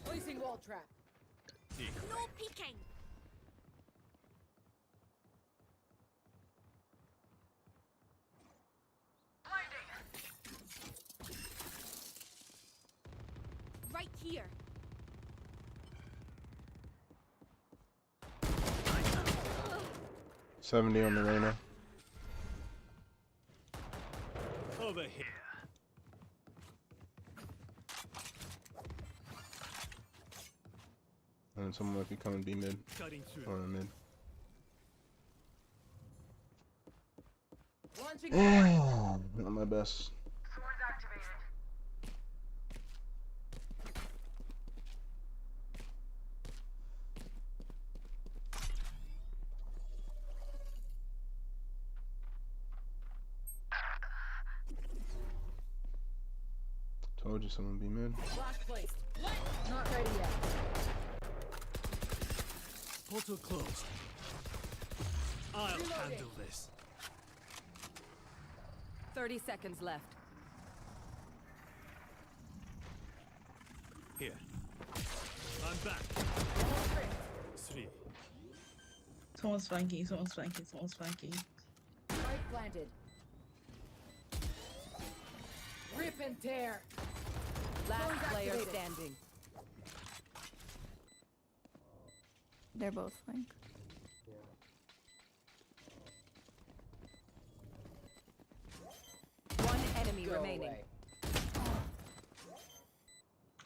Placing wall trap. Decoy. No peeking. Right here. 70 on the Reyna. Over here. And someone might be coming B mid. Cutting through. Or mid. Launching Not my best. Swords activated. Told you someone be mid. flash placed. Not ready yet. Portal closed. I'll handle this. 30 seconds left. Here. I'm back. 3. Someone's flanking, someone's flanking, someone's flanking. Spike planted. Rip and tear. Last player standing. They're both flank. One enemy remaining.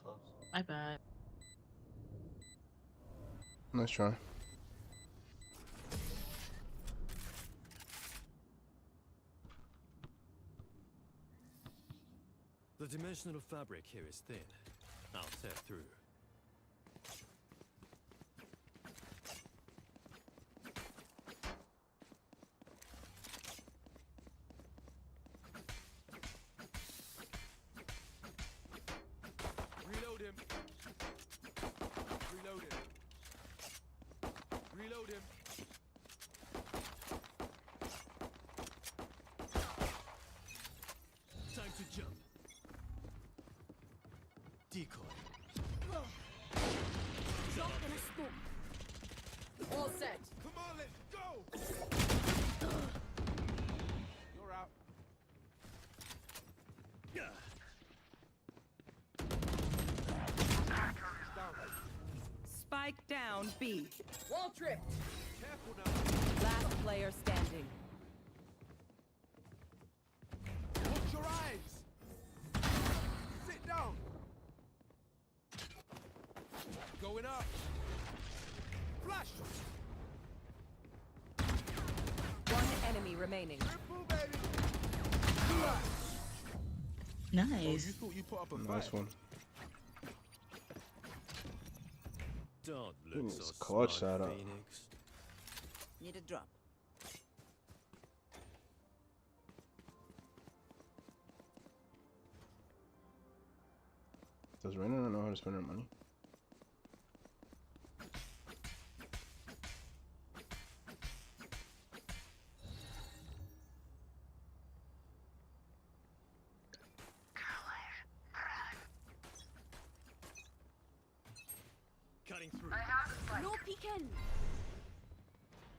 Close. My bad. Nice try. The dimensional fabric here is thin. I'll tear through. Reload him. Reload him. Reload him. Time to jump. Decoy. Drop in a smoke. All set. Come on, let's go! You're out. Spike down B. Wall tripped. Careful now. Last player standing. Watch your eyes. Sit down. Going up. Flash. One enemy remaining. Triple, baby. Nice. You thought you put up a Nice fight. one. Don't look It's so clutch smart, that up. Phoenix. Need a drop. Does Raina not know how to spend her money? Cutting through. I have the spike. No peeking.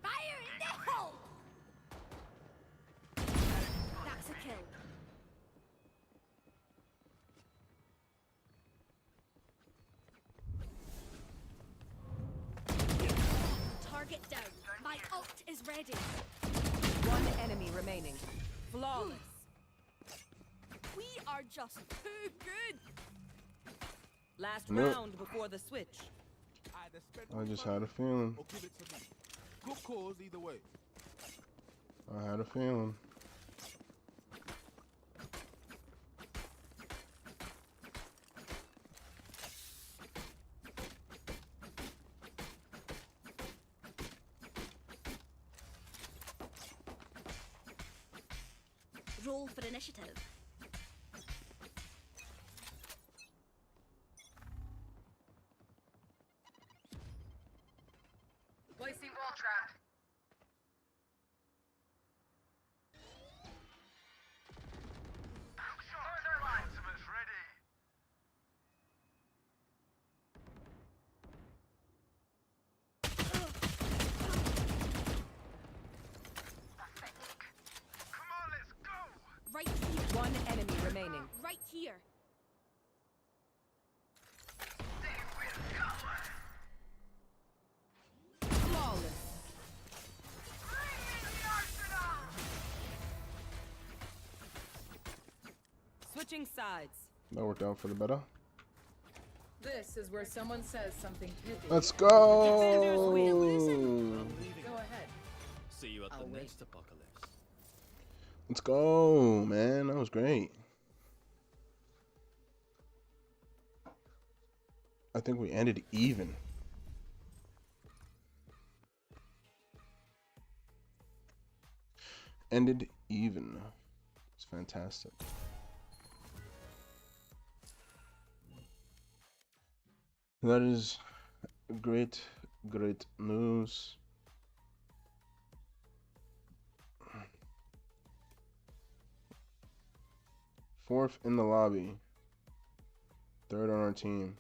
Fire in the hole. That's a kill. Target down. My ult is ready. One enemy remaining. Flawless. We are just too good. Last Nope. round before the switch. Either spend I all just your had a feeling. or give it to me. Good cause either way. I had a feeling. Roll for initiative. Placing wall trap. Further line. Ultimate's ready. Pathetic. Come on, let's go. Right here. One enemy remaining. Right here. They will cover. Flawless. Bring in the arsenal. Switching sides. That worked out for the better. This is where someone says something pithy. Let's go. Go ahead. See you at the next apocalypse. Let's go, man. That was great. I think we ended even. Ended even. It's fantastic. That is great, great news. Fourth in the lobby. Third on our team.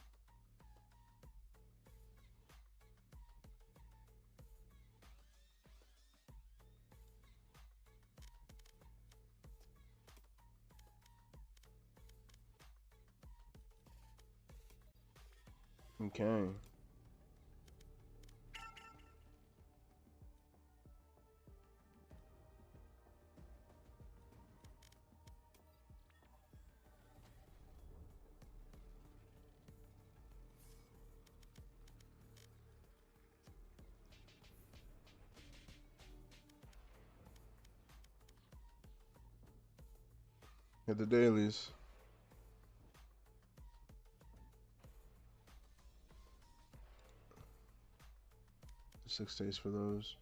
Okay. Hit the dailies. The 6 days for those.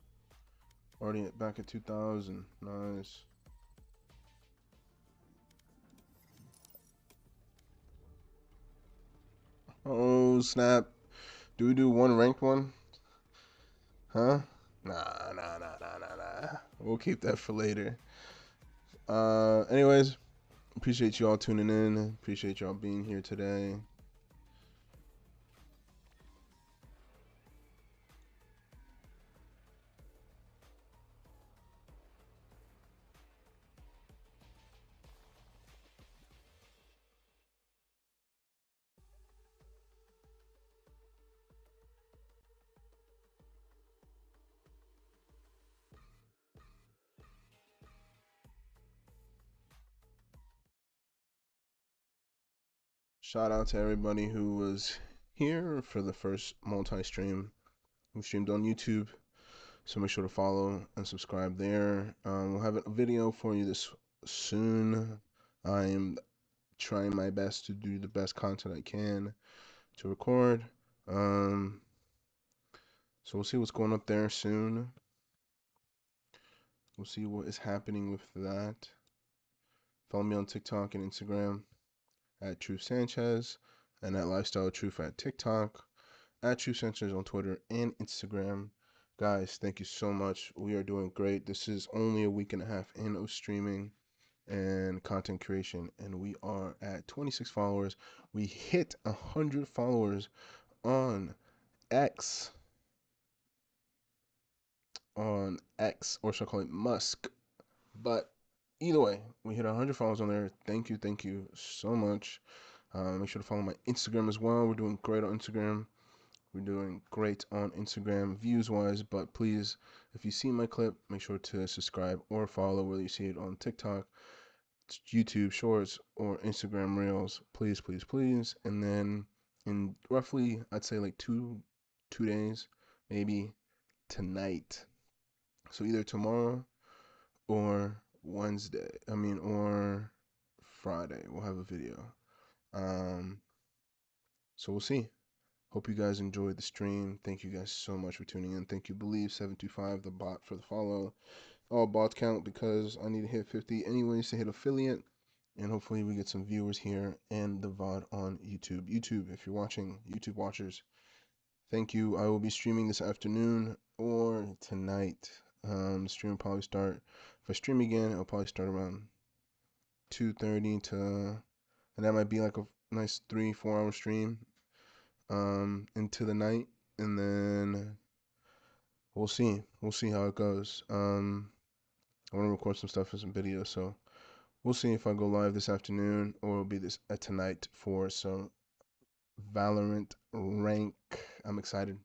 Already back at 2,000. Nice. Oh, snap. Do we do one ranked one? Huh? Nah. We'll keep that for later. Anyways, appreciate you all tuning in. Appreciate y'all being here today. Shout out to everybody who was here for the first multi-stream. We streamed on YouTube, so make sure to follow and subscribe there. We'll have a video for you this soon. I am trying my best to do the best content I can to record. So we'll see what's going up there soon. We'll see what is happening with that. Follow me on TikTok and Instagram at Truth Sanchez and at Lifestyle Truth at TikTok, at Truth Sanchez on Twitter and Instagram. Guys, thank you so much. We are doing great. This is only a week and a half in of streaming and content creation, and we are at 26 followers. We hit 100 followers on X, or should I call it Musk? But either way, we hit 100 followers on there. Thank you so much. Make sure to follow my Instagram as well. We're doing great on Instagram. Views wise, but please, if you see my clip, make sure to subscribe or follow, whether you see it on TikTok, YouTube Shorts, or Instagram Reels. Please. And then in roughly, I'd say like two days, maybe tonight. So either tomorrow or or Friday, we'll have a video. So we'll see. Hope you guys enjoyed the stream. Thank you guys so much for tuning in. Thank you, Believe725, the bot, for the follow. All bots count because I need to hit 50 anyways to hit affiliate. And hopefully we get some viewers here and the VOD on YouTube. YouTube, if you're watching, YouTube watchers, thank you. I will be streaming this afternoon or tonight. The stream will probably start, if I stream again, it'll probably start around 2:30 and that might be like a nice 3-4 hour stream into the night, and then we'll see how it goes. I want to record some stuff for some videos, so we'll see if I go live this afternoon or it'll be this tonight for some Valorant rank. I'm excited.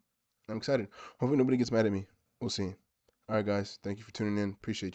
Hopefully nobody gets mad at me. We'll see. All right, guys, thank you for tuning in. Appreciate you.